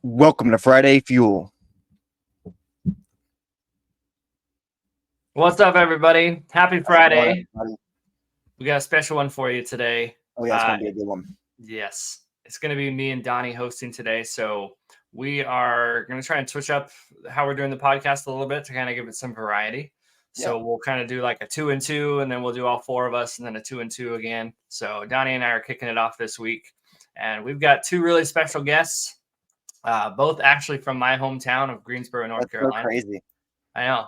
Welcome to Friday Fuel. What's up, everybody? Happy Friday. Everybody. We got a special one for you today. Oh, yeah, it's going to be a good one. Yes. It's going to be me and Donnie hosting today. So we are going to try and switch up how we're doing the podcast a little bit to kind of give it some variety. So we'll kind of do like a 2 and 2, and then we'll do all four of us, and then a 2 and 2 again. So Donnie and I are kicking it off this week. And we've got two really special guests. Both actually from my hometown of Greensboro, North Carolina. So crazy. I know.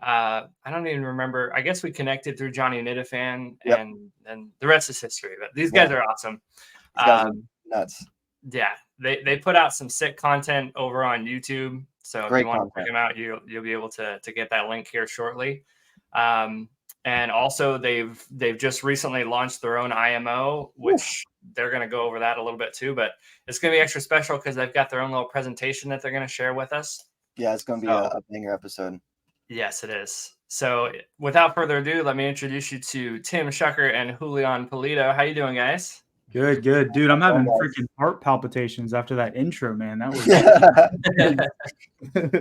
I don't even remember. I guess we connected through Johnny Nitafan, and the rest is history. But these guys are awesome. These guys are nuts. Yeah, they put out some sick content over on YouTube. So if you want to check them out, you'll be able to get that link here shortly. And also they've just recently launched their own IMO, which they're going to go over that a little bit too, but it's going to be extra special because they've got their own little presentation that they're going to share with us. Yeah, it's going to be a banger episode. Yes, it is. So without further ado, let me introduce you to Tim Shucker and Julian Polito. How you doing, guys? Good. Dude, I'm having freaking heart palpitations after that intro, man. That was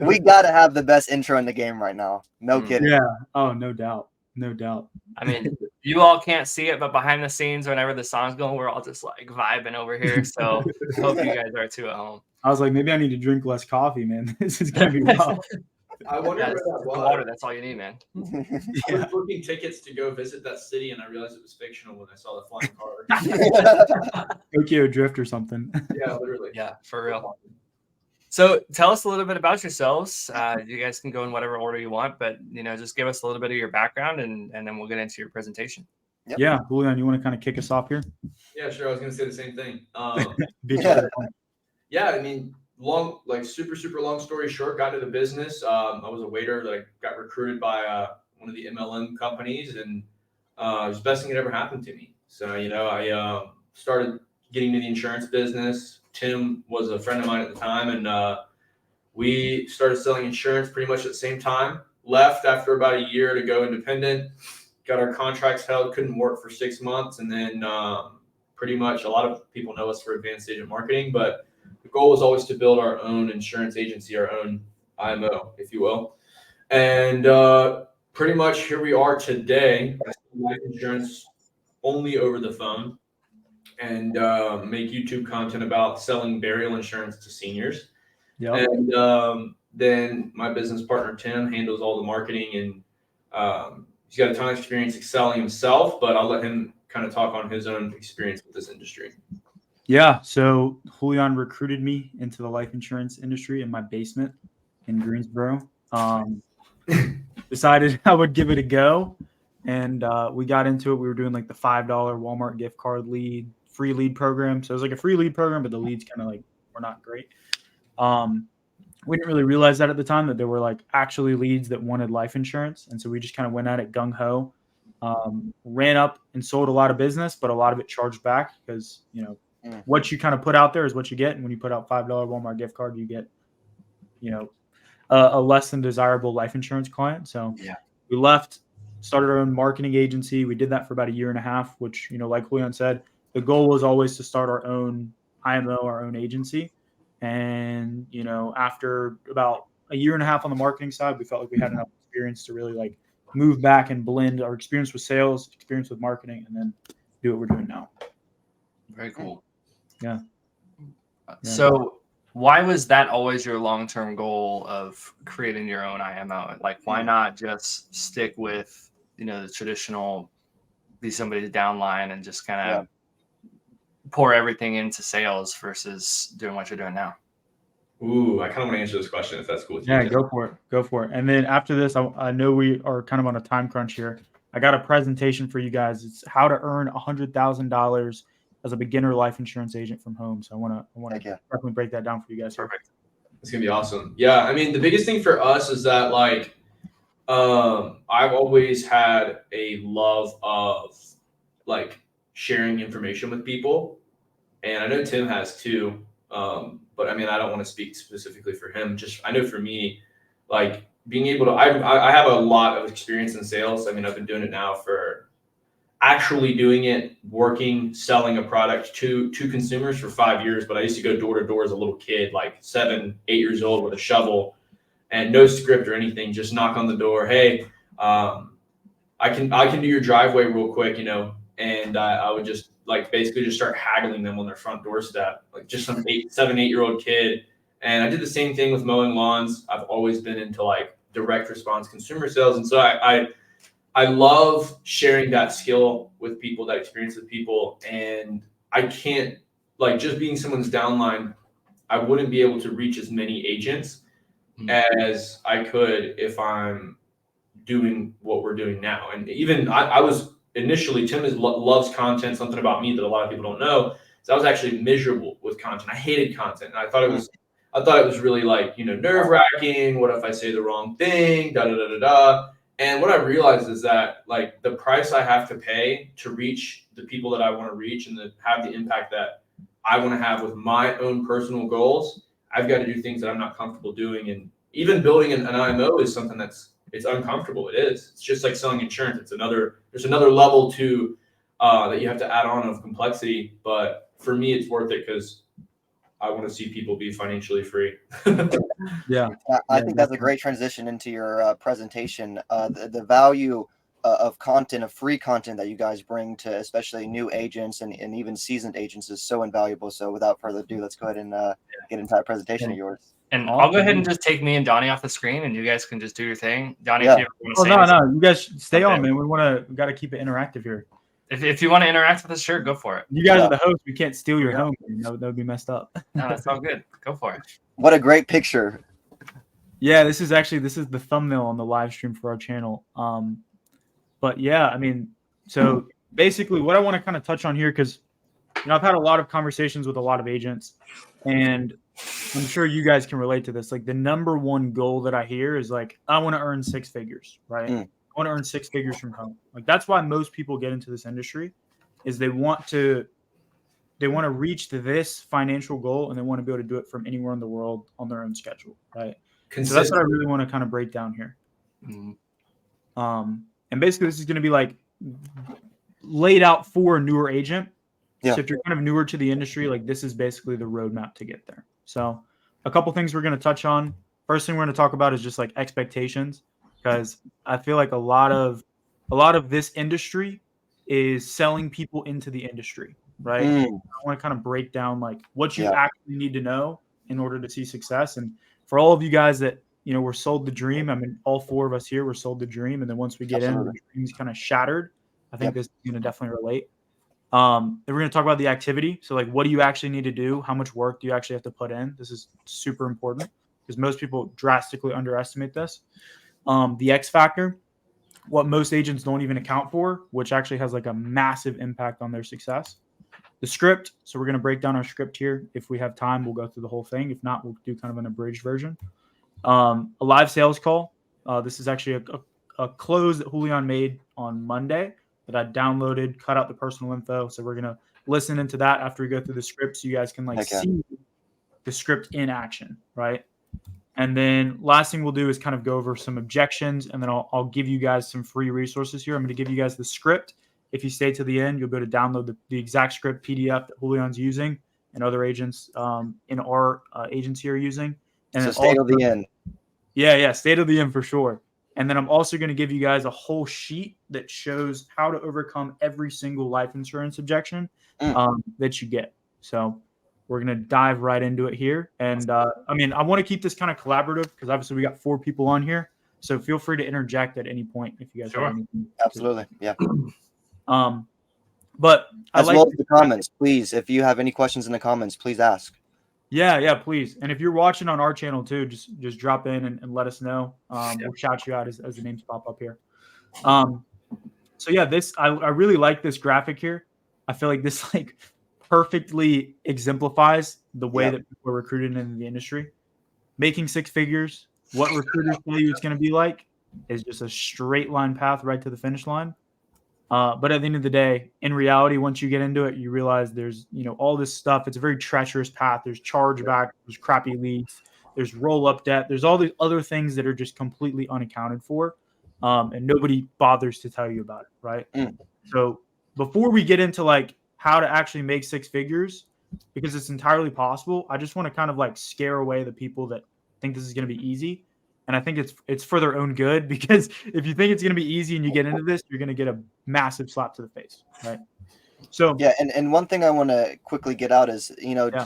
We got to have the best intro in the game right now. No kidding. Yeah. Oh, no doubt. No doubt. I mean, you all can't see it, but behind the scenes, whenever the song's going, we're all just like vibing over here. So hope you guys are too at home. I was like, maybe I need to drink less coffee, man. This is going to be rough. I wonder where that was. Water, that's all you need, man. I was booking tickets to go visit that city, and I realized it was fictional when I saw the flying car. Tokyo Drift or something. Yeah, literally. Yeah, for real. So tell us a little bit about yourselves. You guys can go in whatever order you want, but just give us a little bit of your background, and then we'll get into your presentation. Yep. Yeah, Julian, you want to kind of kick us off here? Yeah, sure. I was going to say the same thing. Yeah, I mean, super long story short, got into the business. I was a waiter that I got recruited by one of the MLM companies, and it was the best thing that ever happened to me. So, I started getting into the insurance business. Tim was a friend of mine at the time, and we started selling insurance pretty much at the same time. Left after about a year to go independent, got our contracts held, couldn't work for 6 months, and then pretty much a lot of people know us for advanced agent marketing, but the goal was always to build our own insurance agency, our own IMO, if you will. And pretty much here we are today. I sell life insurance only over the phone and make YouTube content about selling burial insurance to seniors. Yep. And then my business partner, Tim, handles all the marketing, and he's got a ton of experience excelling himself, but I'll let him kind of talk on his own experience with this industry. Yeah, so Julian recruited me into the life insurance industry in my basement in Greensboro. Decided I would give it a go, and we got into it. We were doing like the $5 Walmart gift card free lead program. So it was like a free lead program, but the leads kind of like were not great. We didn't really realize that at the time, that there were like actually leads that wanted life insurance. And so we just kind of went at it gung-ho, ran up and sold a lot of business, but a lot of it charged back because, what you kind of put out there is what you get. And when you put out $5 Walmart gift card, you get, a less than desirable life insurance client. So we left, started our own marketing agency. We did that for about a year and a half, which, like Julian said, the goal was always to start our own IMO, our own agency. And, after about a year and a half on the marketing side, we felt like we had enough experience to really like move back and blend our experience with sales, experience with marketing, and then do what we're doing now. Very cool. Yeah. So why was that always your long-term goal of creating your own IMO? Like, why not just stick with, the traditional, be somebody's downline and just kind of pour everything into sales versus doing what you're doing now? Ooh, I kind of want to answer this question if that's cool with you. Yeah, go for it. Go for it. And then after this, I know we are kind of on a time crunch here. I got a presentation for you guys. It's how to earn $100,000 as a beginner life insurance agent from home. So I want to definitely break that down for you guys here. Perfect. It's gonna be awesome. Yeah, I mean, the biggest thing for us is that like, I've always had a love of like sharing information with people, and I know Tim has too. But I mean, I don't want to speak specifically for him. Just I know for me, like being able to, I have a lot of experience in sales. I mean, I've been doing it now for actually doing it, working, selling a product to consumers for 5 years. But I used to go door to door as a little kid, like 7, 8 years old with a shovel and no script or anything. Just knock on the door. Hey, I can do your driveway real quick, you know. And I would just like basically just start haggling them on their front doorstep, like just some 7, 8 year old kid. And I did the same thing with mowing lawns. I've always been into like direct response consumer sales. And so I love sharing that skill with people, that experience with people. And I can't, like, just being someone's downline, I wouldn't be able to reach as many agents as I could if I'm doing what we're doing now. And even I was initially, Tim loves content, something about me that a lot of people don't know. So I was actually miserable with content. I hated content. And I thought it was really like, you know, nerve wracking. What if I say the wrong thing? Da, da, da, da, da. And what I realized is that like the price I have to pay to reach the people that I want to reach and to have the impact that I want to have with my own personal goals, I've got to do things that I'm not comfortable doing. And even building an IMO is something it's uncomfortable. It is. It's just like selling insurance. There's another level to that you have to add on of complexity. But for me, it's worth it because I want to see people be financially free. Yeah. I think that's a great transition into your presentation. The value of content, of free content that you guys bring to especially new agents and even seasoned agents is so invaluable. So without further ado, let's go ahead and get into that presentation of yours. And I'll go ahead and just take me and Donnie off the screen, and you guys can just do your thing. Donnie, Yeah. if you ever want to say No, anything. you guys stay on, man. We got to keep it interactive here. If you want to interact with us, sure, go for it. You guys are the host. We can't steal your home. That would be messed up. No, that's all good. Go for it. What a great picture. Yeah, this is the thumbnail on the live stream for our channel. But yeah, I mean, so basically what I want to kind of touch on here, because I've had a lot of conversations with a lot of agents, and I'm sure you guys can relate to this. Like the number one goal that I hear is like, I want to earn 6 figures, right? I want to earn 6 figures from home. Like that's why most people get into this industry, is they want to reach this financial goal, and they want to be able to do it from anywhere in the world on their own schedule, right? So that's what I really want to kind of break down here. And basically this is going to be like laid out for a newer agent. Yeah. So if you're kind of newer to the industry, like this is basically the roadmap to get there. So a couple things we're going to touch on. First thing we're going to talk about is just like expectations, because I feel like a lot of this industry is selling people into the industry, right? I want to kind of break down like what you actually need to know in order to see success. And for all of you guys that, you know, we're sold the dream. I mean, all 4 of us here were sold the dream. And then once we get in, the dream's kind of shattered. I think this is going to definitely relate. Then we're going to talk about the activity. So like, what do you actually need to do? How much work do you actually have to put in? This is super important because most people drastically underestimate this. The X factor, what most agents don't even account for, which actually has like a massive impact on their success. The script. So we're going to break down our script here. If we have time, we'll go through the whole thing. If not, we'll do kind of an abridged version. A live sales call. This is actually a close that Julian made on Monday that I downloaded, cut out the personal info. So we're going to listen into that after we go through the script so you guys can like see the script in action, right? And then last thing we'll do is kind of go over some objections, and then I'll give you guys some free resources here. I'm going to give you guys the script. If you stay to the end, you'll be able to download the exact script PDF that Julian's using and other agents in our agency are using. And so stay till the end. Yeah, stay till the end for sure. And then I'm also going to give you guys a whole sheet that shows how to overcome every single life insurance objection that you get. So we're going to dive right into it here. And I mean, I want to keep this kind of collaborative because obviously we got 4 people on here. So feel free to interject at any point if you guys have anything. Absolutely. Yeah. But as well as the comments, please, if you have any questions in the comments, please ask. Yeah, please. And if you're watching on our channel too, just drop in and let us know. We'll shout you out as the names pop up here. So yeah, I really like this graphic here. I feel like this like perfectly exemplifies the way that people are recruited into the industry. Making six figures, what recruiters tell you it's going to be like is just a straight line path right to the finish line. But at the end of the day, in reality, once you get into it, you realize there's, all this stuff. It's a very treacherous path. There's chargeback, there's crappy leads, there's roll up debt. There's all these other things that are just completely unaccounted for. And nobody bothers to tell you about it. Right. So before we get into like how to actually make six figures, because it's entirely possible, I just want to kind of like scare away the people that think this is going to be easy. And I think it's for their own good, because if you think it's going to be easy and you get into this, you're going to get a massive slap to the face, right? So yeah, and one thing I want to quickly get out is,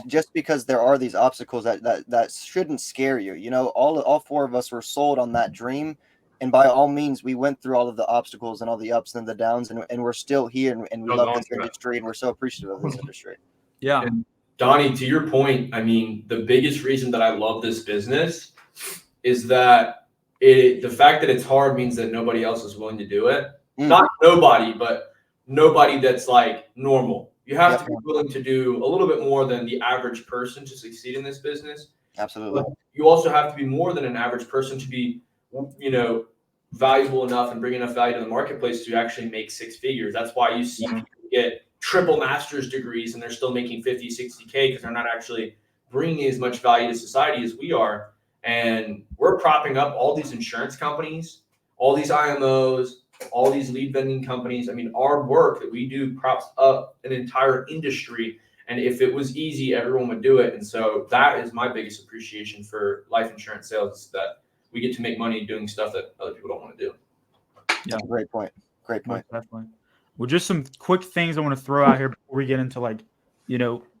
just because there are these obstacles that shouldn't scare you. All four of us were sold on that dream, and by all means, we went through all of the obstacles and all the ups and the downs, and we're still here, and we love this industry, and we're so appreciative of this industry. Yeah. And Donnie, to your point, I mean, the biggest reason that I love this business is that the fact that it's hard means that nobody else is willing to do it. Not nobody, but nobody that's like normal. You have to be willing to do a little bit more than the average person to succeed in this business. Absolutely. But you also have to be more than an average person to be, valuable enough and bring enough value to the marketplace to actually make six figures. That's why you see people get triple master's degrees and they're still making 50, 60K because they're not actually bringing as much value to society as we are. And we're propping up all these insurance companies, all these IMOs, all these lead vending companies. I mean, our work that we do props up an entire industry. And if it was easy, everyone would do it. And so that is my biggest appreciation for life insurance sales, is that we get to make money doing stuff that other people don't want to do. Yeah, great point. Definitely. Well, just some quick things I want to throw out here before we get into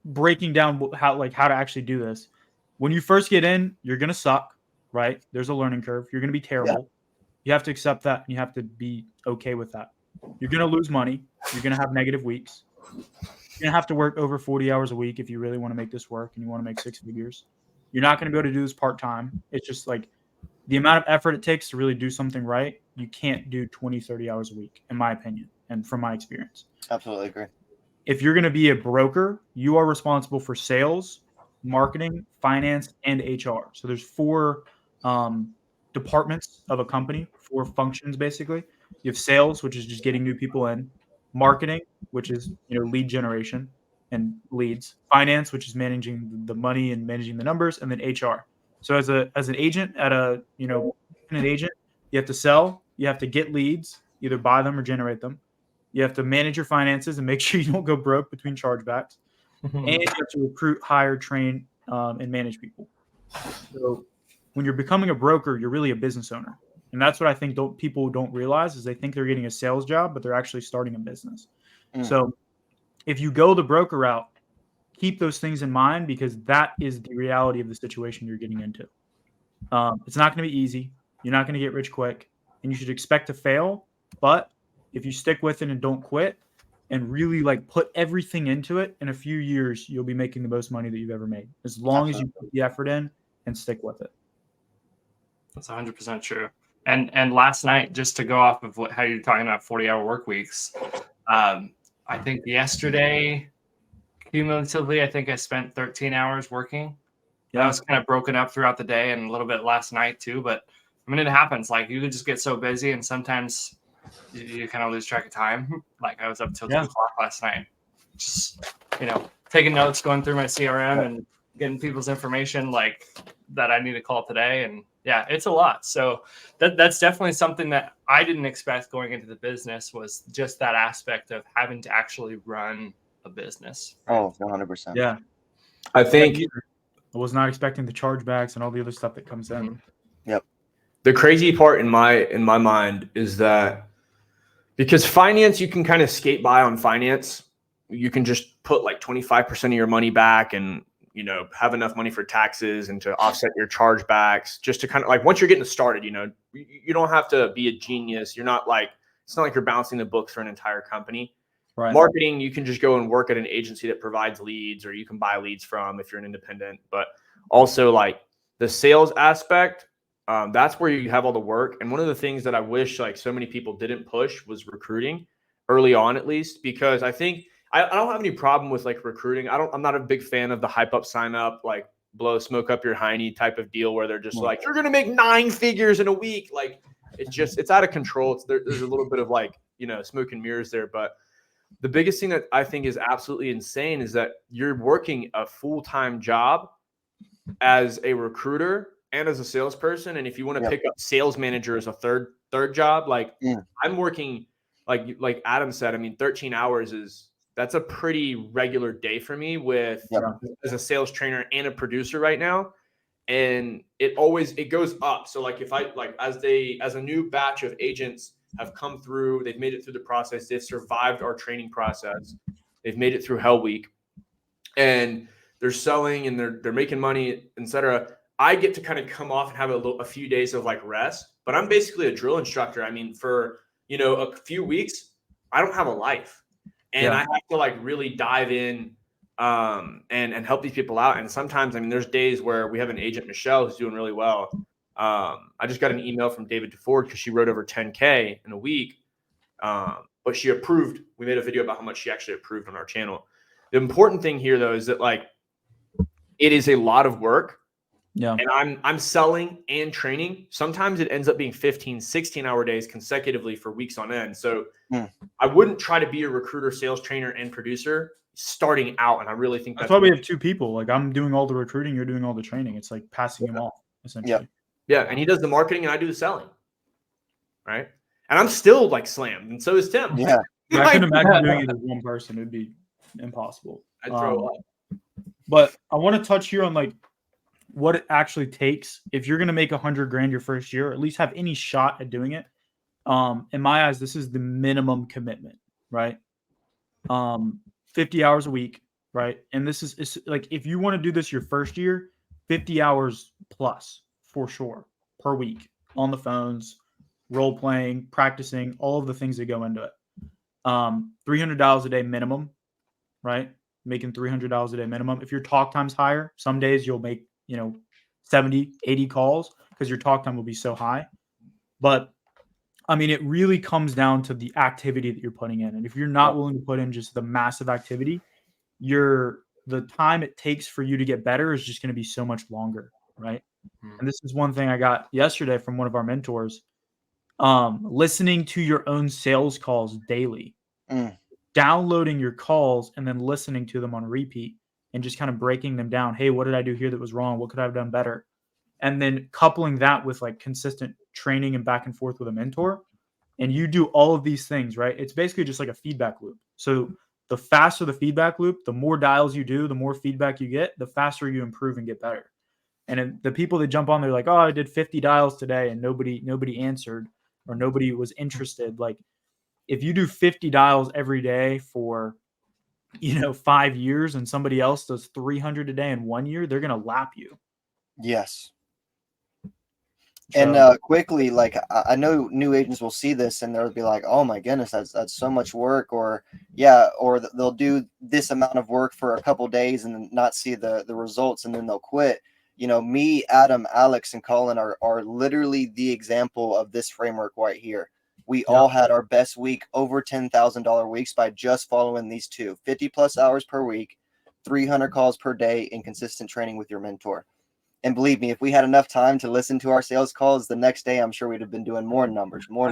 breaking down how to actually do this. When you first get in, you're going to suck, right? There's a learning curve. You're going to be terrible. Yeah. You have to accept that, and you have to be okay with that. You're going to lose money. You're going to have negative weeks. You're going to have to work over 40 hours a week if you really want to make this work and you want to make six figures. You're not going to be able to do this part-time. It's just like the amount of effort it takes to really do something right. You can't do 20, 30 hours a week, in my opinion, and from my experience. Absolutely agree. If you're going to be a broker, you are responsible for sales, marketing, finance, and HR. So there's four departments of a company, four functions basically. You have sales, which is just getting new people in; marketing, which is lead generation and leads; finance, which is managing the money and managing the numbers; and then HR. So as an agent at an agent, you have to sell, you have to get leads, either buy them or generate them. You have to manage your finances and make sure you don't go broke between chargebacks. And you have to recruit, hire, train, and manage people. So when you're becoming a broker, you're really a business owner. And that's what I think people don't realize, is they think they're getting a sales job, but they're actually starting a business. So if you go the broker route, keep those things in mind, because that is the reality of the situation you're getting into. It's not going to be easy. You're not going to get rich quick, and you should expect to fail. But if you stick with it and don't quit and really put everything into it, in a few years, you'll be making the most money that you've ever made, as long as you put the effort in and stick with it. That's 100% true. And last night, just to go off of how you're talking about 40-hour work weeks, I think yesterday, cumulatively, I think I spent 13 hours working. That was kind of broken up throughout the day and a little bit last night too. But I mean, it happens. You could just get so busy, and sometimes you kind of lose track of time. I was up till 2 o'clock last night, just taking notes, going through my CRM and getting people's information that I need to call today. And yeah, it's a lot. So that's definitely something that I didn't expect going into the business, was just that aspect of having to actually run a business. Right? Oh, 100%. Yeah. I think I was not expecting the chargebacks and all the other stuff that comes in. Yep. The crazy part in my mind is that, because finance, you can kind of skate by on finance. You can just put 25% of your money back and, have enough money for taxes and to offset your chargebacks, just to kind of once you're getting started, you don't have to be a genius. You're not it's not like you're balancing the books for an entire company. Right. Marketing, you can just go and work at an agency that provides leads, or you can buy leads from if you're an independent. But also like the sales aspect, that's where you have all the work. And one of the things that I wish like so many people didn't push was recruiting early on, at least, because I think I don't have any problem with like recruiting. I'm not a big fan of the hype up, sign up, like blow smoke up your hiney type of deal where they're just like, you're going to make 9 figures in a week. Like it's out of control. There's a little bit of like, smoke and mirrors there. But the biggest thing that I think is absolutely insane is that you're working a full-time job as a recruiter and as a salesperson. And if you want to pick up sales manager as a third job, like I'm working, like Adam said, I mean, 13 hours that's a pretty regular day for me with as a sales trainer and a producer right now. And it goes up. So like if I like as a new batch of agents have come through, they've made it through the process, they've survived our training process, they've made it through Hell Week, and they're selling and they're making money, etc. I get to kind of come off and have a few days of like rest, but I'm basically a drill instructor. I mean, for a few weeks, I don't have a life, and I have to like really dive in and help these people out. And sometimes, I mean, there's days where we have an agent, Michelle, who's doing really well. I just got an email from David DeFord because she wrote over 10K in a week, but she approved. We made a video about how much she actually approved on our channel. The important thing here, though, is that like it is a lot of work. Yeah. And I'm selling and training. Sometimes it ends up being 15, 16-hour days consecutively for weeks on end. So I wouldn't try to be a recruiter, sales trainer, and producer starting out. And I really think that's why we have 2 people. Like I'm doing all the recruiting, you're doing all the training. It's like passing them off, essentially. Yeah. And he does the marketing and I do the selling. Right. And I'm still like slammed. And so is Tim. Yeah. I couldn't imagine doing it as one person. It'd be impossible. I'd throw up. But I want to touch here on like what it actually takes if you're going to make $100,000 your first year, or at least have any shot at doing it. In my eyes, this is the minimum commitment, right? 50 hours a week, right? And this is like, if you want to do this your first year, 50 hours plus for sure per week on the phones, role playing, practicing, all of the things that go into it. $300 a day minimum, right? Making $300 a day minimum. If your talk time's higher, some days you'll make 70, 80 calls because your talk time will be so high. But I mean, it really comes down to the activity that you're putting in. And if you're not willing to put in just the massive activity, the time it takes for you to get better is just going to be so much longer, right? And this is one thing I got yesterday from one of our mentors. Listening to your own sales calls daily, downloading your calls and then listening to them on repeat and just kind of breaking them down. Hey, what did I do here that was wrong? What could I have done better? And then coupling that with like consistent training and back and forth with a mentor. And you do all of these things, right? It's basically just like a feedback loop. So the faster the feedback loop, the more dials you do, the more feedback you get, the faster you improve and get better. And the people that jump on, they're like, oh, I did 50 dials today and nobody answered or nobody was interested. Like if you do 50 dials every day for 5 years and somebody else does 300 a day in 1 year, they're going to lap you. Yes. And quickly, like I know new agents will see this and they'll be like, "Oh my goodness, that's so much work," or they'll do this amount of work for a couple days and then not see the results and then they'll quit. Me, Adam, Alex, and Collin are literally the example of this framework right here. We all had our best week, over $10,000 weeks by just following these 2, 50 plus hours per week, 300 calls per day, and consistent training with your mentor. And believe me, if we had enough time to listen to our sales calls the next day, I'm sure we'd have been doing more numbers. Oh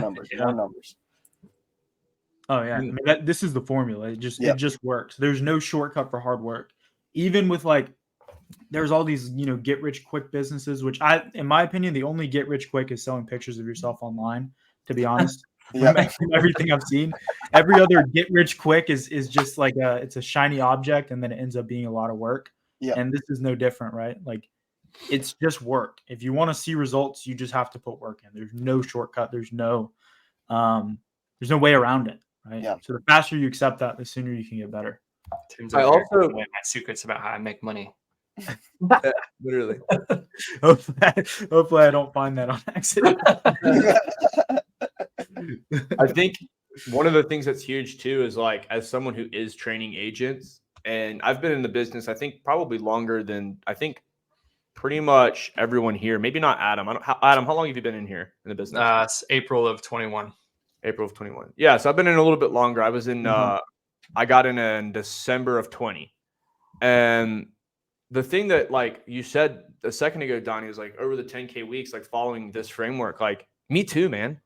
yeah, I mean, this is the formula. It just works. There's no shortcut for hard work. Even with like, there's all these get rich quick businesses, which in my opinion, the only get rich quick is selling pictures of yourself online. To be honest, from everything I've seen, every other get rich quick is just like it's a shiny object, and then it ends up being a lot of work. Yeah, and this is no different, right? Like. It's just work. If you want to see results, you just have to put work in. There's no shortcut. There's no way around it, right? Yeah. So the faster you accept that, the sooner you can get better. I also my secrets about how I make money. Literally. Hopefully I don't find that on accident. I think one of the things that's huge too is like, as someone who is training agents, and I've been in the business, I think probably longer than pretty much everyone here. Maybe not Adam. Adam, how long have you been in here in the business? It's April of 21. April of 21. Yeah, so I've been in a little bit longer. I was in. I got in December of 20, and the thing that, like you said a second ago, Donnie, is like over the 10K weeks, like following this framework. Like me too, man.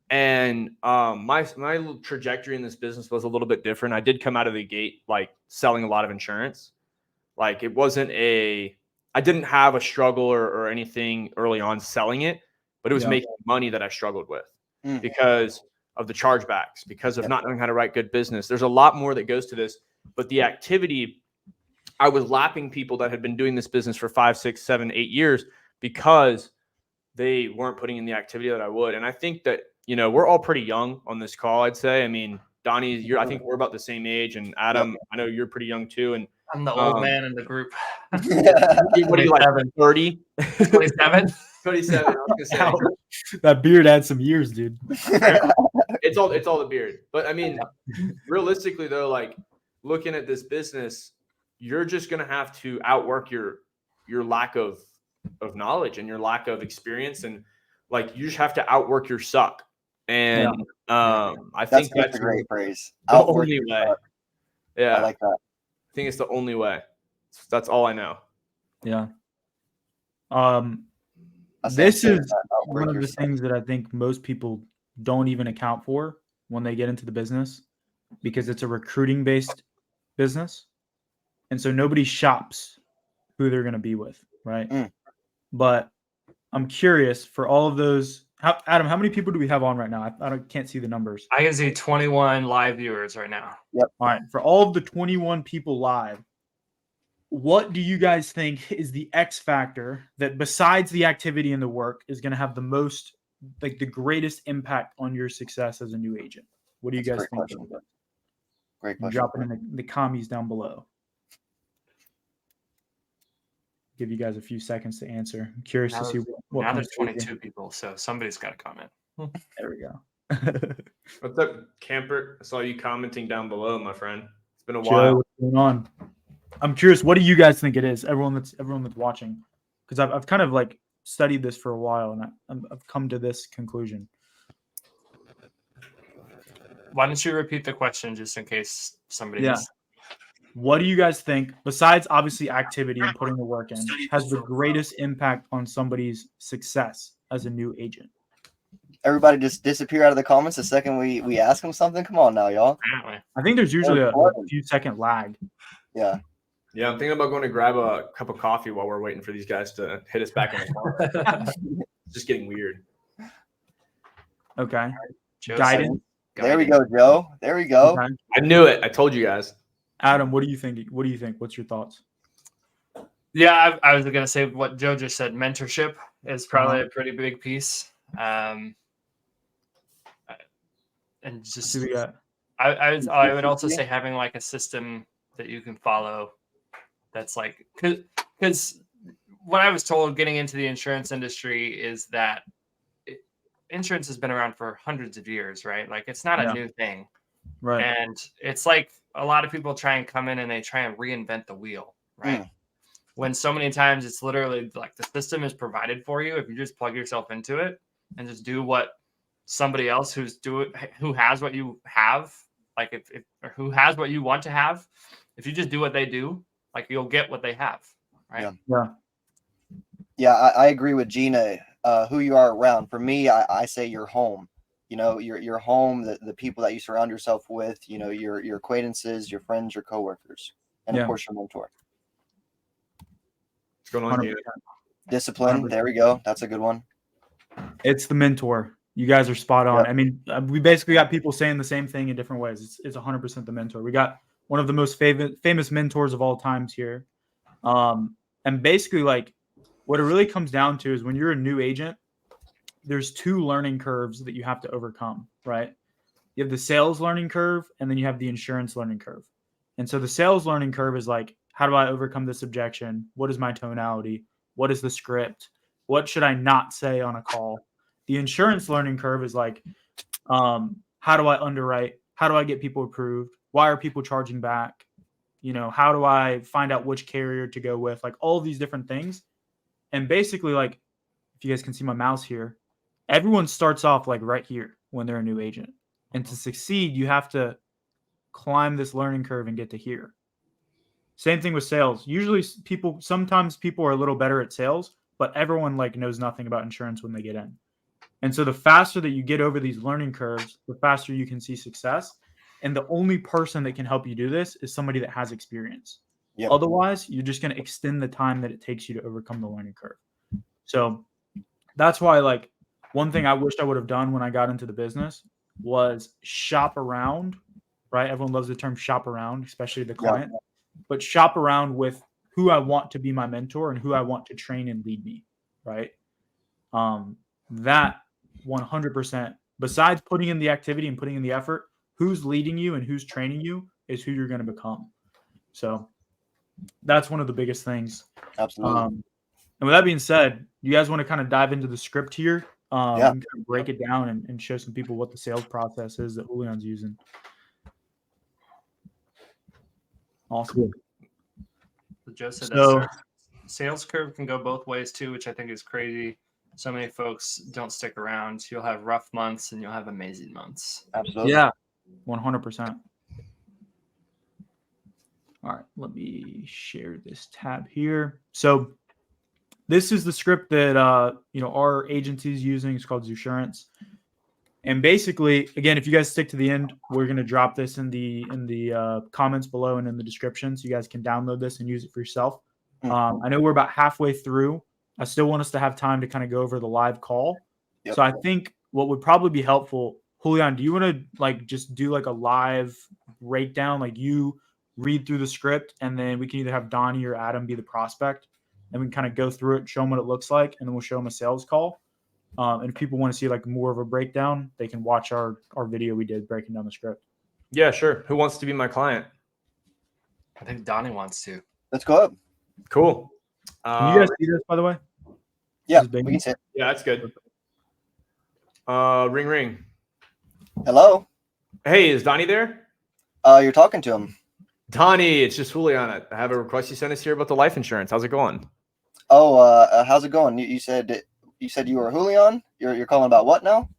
And my little trajectory in this business was a little bit different. I did come out of the gate like selling a lot of insurance. Like it wasn't I didn't have a struggle or anything early on selling it, but it was making money that I struggled with because of the chargebacks, because of not knowing how to write good business. There's a lot more that goes to this, but the activity, I was lapping people that had been doing this business for 5, 6, 7, 8 years because they weren't putting in the activity that I would. And I think that, we're all pretty young on this call, I'd say. I mean, Donnie, I think we're about the same age, and Adam, I know you're pretty young too. And I'm the old man in the group. what are you like, 30? 27? 27. I was gonna say. That beard adds some years, dude. It's all the beard. But I mean, realistically though, like looking at this business, you're just gonna have to outwork your lack of knowledge and your lack of experience, and like you just have to outwork your suck. And I think that's a great phrase. The only way. Yeah, I like that. I think it's the only way. That's all I know. Yeah. This is one of the things that I think most people don't even account for when they get into the business, because it's a recruiting based business. And so nobody shops who they're going to be with. Right. But I'm curious, for all of those, Adam, how many people do we have on right now? I can't see the numbers. I can see 21 live viewers right now. Yep. All right. For all of the 21 people live, what do you guys think is the X factor that, besides the activity and the work, is going to have the most, like the greatest impact on your success as a new agent? What do you guys think? Great question. Drop it in the comments down below. Give you guys a few seconds to answer. I'm curious to see what now there's 22 people, so somebody's got to comment. There we go. What's up, Camper? I saw you commenting down below, my friend. It's been a Joe, while. what's going on? I'm curious. What do you guys think it is? Everyone that's watching, because I've kind of like studied this for a while, and I've come to this conclusion. Why don't you repeat the question just in case somebody missed? What do you guys think, besides obviously activity and putting the work in, has the greatest impact on somebody's success as a new agent? Everybody just disappear out of the comments the second we ask them something. Come on now, y'all. I think there's usually a few second lag. Yeah. Yeah, I'm thinking about going to grab a cup of coffee while we're waiting for these guys to hit us back in the car. It's just getting weird. Okay. Guidance. There we go, Joe. There we go. Okay. I knew it. I told you guys. Adam, what do you think? What's your thoughts? Yeah, I was going to say what Joe just said. Mentorship is probably a pretty big piece. And just I would also say having like a system that you can follow. That's like, because what I was told getting into the insurance industry is that insurance has been around for hundreds of years, right? Like it's not a new thing. Right. And it's like a lot of people try and come in and they try and reinvent the wheel, right? When so many times it's literally like the system is provided for you. If you just plug yourself into it and just do what somebody else who has what you have, like or who has what you want to have, if you just do what they do, like you'll get what they have, right? Yeah, I agree with Gina. Who you are around. For me, I say your home. Your home, the people that you surround yourself with, your acquaintances, your friends, your coworkers, and of course your mentor. What's going on here? Discipline. 100%. There we go. That's a good one. It's the mentor. You guys are spot on. Yep. I mean, we basically got people saying the same thing in different ways. It's 100% the mentor. We got one of the most famous mentors of all times here. And basically, like, what it really comes down to is when you're a new agent, there's two learning curves that you have to overcome, right? You have the sales learning curve, and then you have the insurance learning curve. And so the sales learning curve is like, how do I overcome this objection? What is my tonality? What is the script? What should I not say on a call? The insurance learning curve is like, how how do I underwrite? How do I get people approved? Why are people charging back? How do I find out which carrier to go with? Like all of these different things. And basically, like, if you guys can see my mouse here, everyone starts off like right here when they're a new agent. And to succeed, you have to climb this learning curve and get to here. Same thing with sales. Usually sometimes people are a little better at sales, but everyone like knows nothing about insurance when they get in. And so the faster that you get over these learning curves, the faster you can see success. And the only person that can help you do this is somebody that has experience. Yep. Otherwise, you're just going to extend the time that it takes you to overcome the learning curve. So that's why, like, one thing I wished I would have done when I got into the business was shop around, right? Everyone loves the term shop around, especially the client, but shop around with who I want to be my mentor and who I want to train and lead me, right? That 100%, besides putting in the activity and putting in the effort, who's leading you and who's training you is who you're going to become. So that's one of the biggest things. Absolutely. And with that being said, you guys want to kind of dive into the script here, and kind of break it down and show some people what the sales process is that Julian's using. Awesome. Cool. Joe said that sales curve can go both ways too, which I think is crazy. So many folks don't stick around. You'll have rough months and you'll have amazing months. Absolutely. Yeah, 100%. All right, let me share this tab here. So this is the script that our agency is using. It's called Zoosurance. And basically, again, if you guys stick to the end, we're going to drop this in the comments below and in the description, so you guys can download this and use it for yourself. I know we're about halfway through. I still want us to have time to kind of go over the live call. Yep. So I think what would probably be helpful, Julian, do you want to like just do like a live breakdown? Like you read through the script, and then we can either have Donnie or Adam be the prospect, and we can kind of go through it, show them what it looks like, and then we'll show them a sales call. And if people want to see like more of a breakdown, they can watch our video we did breaking down the script. Yeah, sure. Who wants to be my client? I think Donnie wants to. Let's go up. Cool. Can you guys see this, by the way? Yeah, we can see it. Yeah, that's good. Ring, ring. Hello. Hey, is Donnie there? You're talking to him. Donnie, it's just Julian. I have a request you sent us here about the life insurance. How's it going? Oh, how's it going? You said you were Julian. You're calling about what now?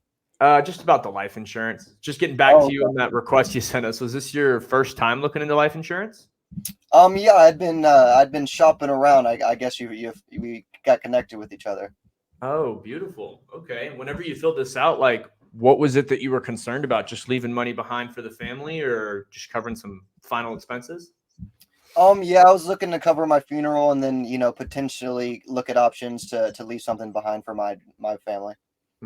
Just about the life insurance. Just getting back to you on that request you sent us. Was this your first time looking into life insurance? Yeah, I'd been shopping around. I guess we got connected with each other. Oh, beautiful. Okay. Whenever you filled this out, like, what was it that you were concerned about? Just leaving money behind for the family, or just covering some final expenses? Yeah, I was looking to cover my funeral, and then potentially look at options to leave something behind for my family.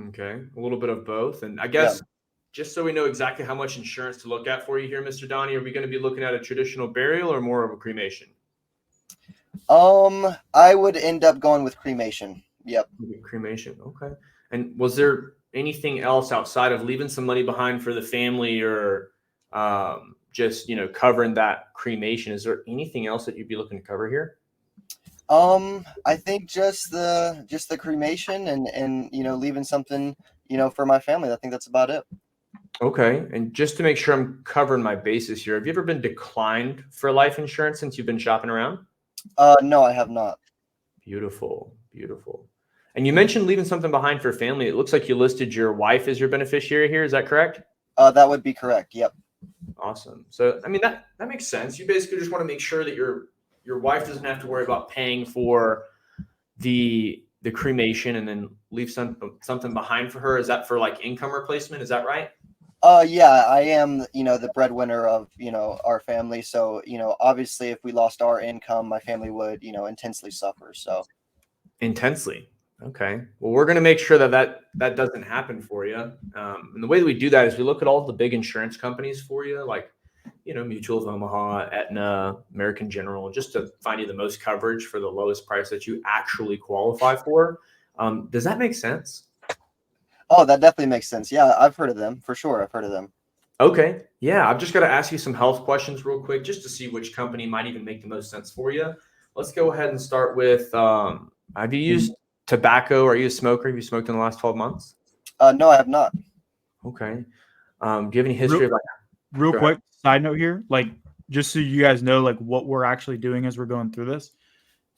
Okay, a little bit of both, and I guess just so we know exactly how much insurance to look at for you here, Mr. Donnie, are we going to be looking at a traditional burial or more of a cremation? I would end up going with cremation. Yep. Cremation. Okay. And was there anything else outside of leaving some money behind for the family, or just covering that cremation? Is there anything else that you'd be looking to cover here? I think just the cremation and leaving something for my family. I think that's about it. Okay. And just to make sure I'm covering my bases here, have you ever been declined for life insurance since you've been shopping around? No, I have not. Beautiful. And you mentioned leaving something behind for family. It looks like you listed your wife as your beneficiary here. Is that correct? That would be correct. Yep. Awesome. So, I mean, that makes sense. You basically just want to make sure that your wife doesn't have to worry about paying for the cremation and then leave something behind for her. Is that for like income replacement? Is that right? Yeah, I am, the breadwinner of, our family. So, obviously if we lost our income, my family would, intensely suffer. So intensely. Okay. Well, we're going to make sure that doesn't happen for you. And the way that we do that is we look at all the big insurance companies for you, like, Mutual of Omaha, Aetna, American General, just to find you the most coverage for the lowest price that you actually qualify for. Does that make sense? Oh, that definitely makes sense. Yeah, I've heard of them for sure. I've heard of them. Okay. Yeah. I've just got to ask you some health questions real quick, just to see which company might even make the most sense for you. Let's go ahead and start with, have you used tobacco? Are you a smoker? Have you smoked in the last 12 months? No, I have not. Okay. Do you have any history of like? Real Go quick, side note here, like just so you guys know, like what we're actually doing as we're going through this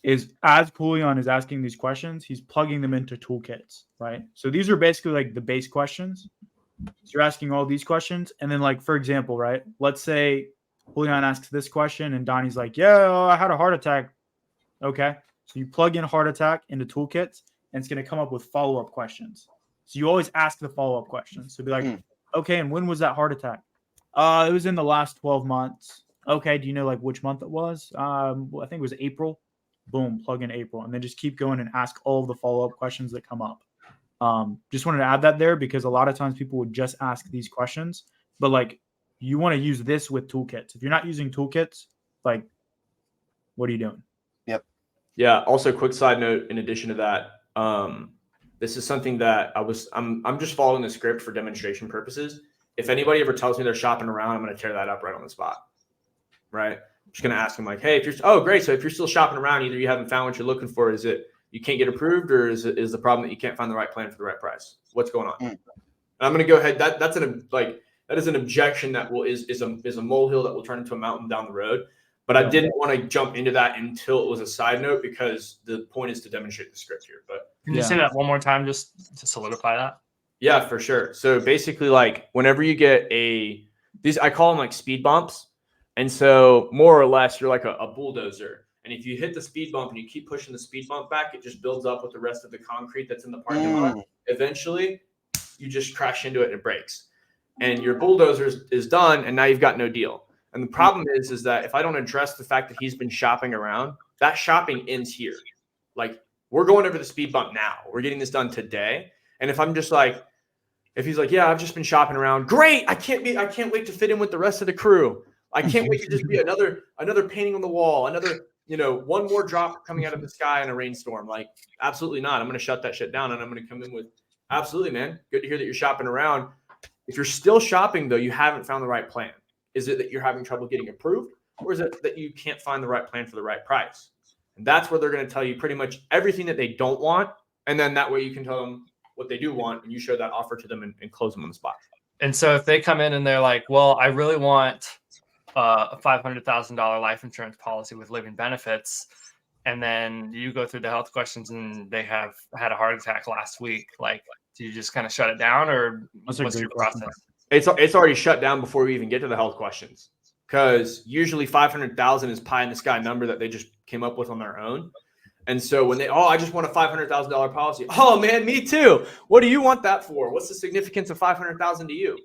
is as Julian is asking these questions, he's plugging them into toolkits, right? So these are basically like the base questions. So you're asking all these questions, and then like for example, right? Let's say Julian asks this question, and Donnie's like, "Yeah, I had a heart attack." Okay, so you plug in heart attack into toolkits, and it's going to come up with follow-up questions. So you always ask the follow-up questions. So be like, "Okay, and when was that heart attack?" It was in the last 12 months. Okay, do you know like which month it was? I think it was April. Boom, plug in April, and then just keep going and ask all of the follow-up questions that come up. Just wanted to add that there because a lot of times people would just ask these questions, but like you want to use this with toolkits. If you're not using toolkits, like what are you doing? Yep. Yeah. Also, quick side note. In addition to that, this is something that I'm just following the script for demonstration purposes. If anybody ever tells me they're shopping around, I'm going to tear that up right on the spot. Right. I'm just going to ask them like, hey, great. So if you're still shopping around, either you haven't found what you're looking for, is it you can't get approved, or is the problem that you can't find the right plan for the right price? What's going on? And I'm going to go ahead. That is an objection that is a molehill that will turn into a mountain down the road. But I didn't want to jump into that until it was a side note because the point is to demonstrate the script here. But can you say that one more time just to solidify that? Yeah, for sure. So basically, like whenever you get these, I call them like speed bumps. And so more or less, you're like a bulldozer. And if you hit the speed bump and you keep pushing the speed bump back, it just builds up with the rest of the concrete that's in the parking lot. Eventually, you just crash into it and it breaks. And your bulldozer is done, and now you've got no deal. And the problem is that if I don't address the fact that he's been shopping around, that shopping ends here. Like we're going over the speed bump now. We're getting this done today. And if I'm just like, if he's like, yeah, I've just been shopping around. Great. I can't wait to fit in with the rest of the crew. I can't wait to just be another painting on the wall, another, one more drop coming out of the sky in a rainstorm. Like, absolutely not. I'm going to shut that shit down, and I'm going to come in with, absolutely, man. Good to hear that you're shopping around. If you're still shopping, though, you haven't found the right plan. Is it that you're having trouble getting approved, or is it that you can't find the right plan for the right price? And that's where they're going to tell you pretty much everything that they don't want, and then that way you can tell them what they do want, and you show that offer to them and close them on the spot. And so if they come in and they're like, well, I really want a $500,000 life insurance policy with living benefits, and then you go through the health questions and they have had a heart attack last week, like, do you just kind of shut it down, or what's your process? It's already shut down before we even get to the health questions, because usually 500,000 is pie in the sky number that they just came up with on their own. And so when I just want a $500,000 policy. Oh man, me too. What do you want that for? What's the significance of 500,000 to you?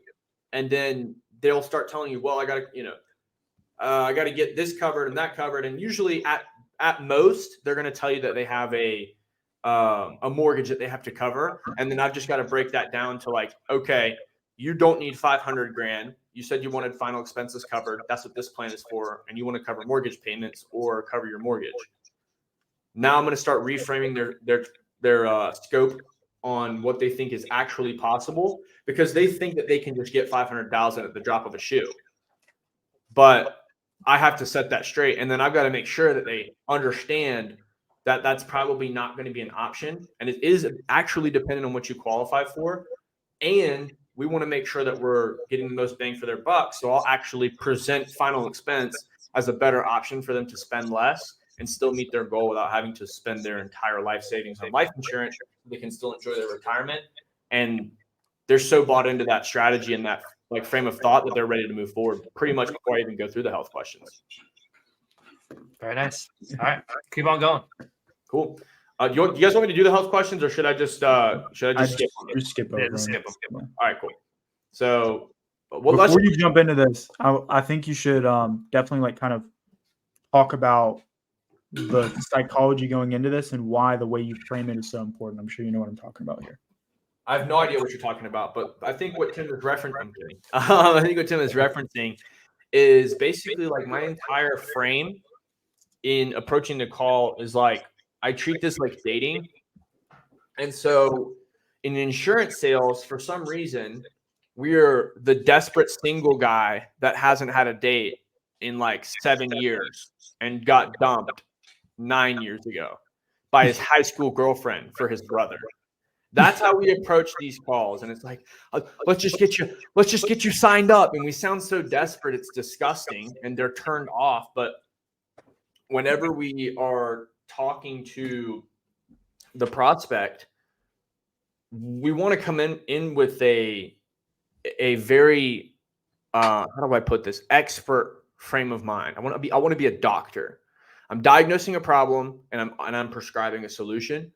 And then they'll start telling you, well, I got to get this covered and that covered. And usually at most, they're going to tell you that they have a mortgage that they have to cover. And then I've just got to break that down to like, okay, you don't need 500 grand. You said you wanted final expenses covered. That's what this plan is for. And you want to cover mortgage payments or cover your mortgage. Now I'm going to start reframing their scope on what they think is actually possible, because they think that they can just get 500,000 at the drop of a shoe. But I have to set that straight, and then I've got to make sure that they understand that that's probably not going to be an option, and it is actually dependent on what you qualify for. And we want to make sure that we're getting the most bang for their buck. So I'll actually present final expense as a better option for them to spend less and still meet their goal without having to spend their entire life savings on life insurance. They can still enjoy their retirement. And they're so bought into that strategy and that like frame of thought that they're ready to move forward pretty much before I even go through the health questions. Very nice. All right, keep on going. Cool. Do you guys want me to do the health questions, or should I just skip them? Just skip over. Yeah, skip them. All right, cool. So before you jump into this, I think you should definitely like kind of talk about the psychology going into this and why the way you frame it is so important. I'm sure you know what I'm talking about here. I have no idea what you're talking about, but I think what Tim is referencing, is basically like my entire frame in approaching the call is like, I treat this like dating. And so in insurance sales, for some reason, we're the desperate single guy that hasn't had a date in like 7 years and got dumped 9 years ago by his high school girlfriend for his brother. That's how we approach these calls. And it's like, let's just get you signed up. And we sound so desperate. It's disgusting. And they're turned off. But whenever we are talking to the prospect, we want to come in with a very, how do I put this, expert frame of mind. I want to be a doctor. I'm diagnosing a problem and I'm prescribing a solution.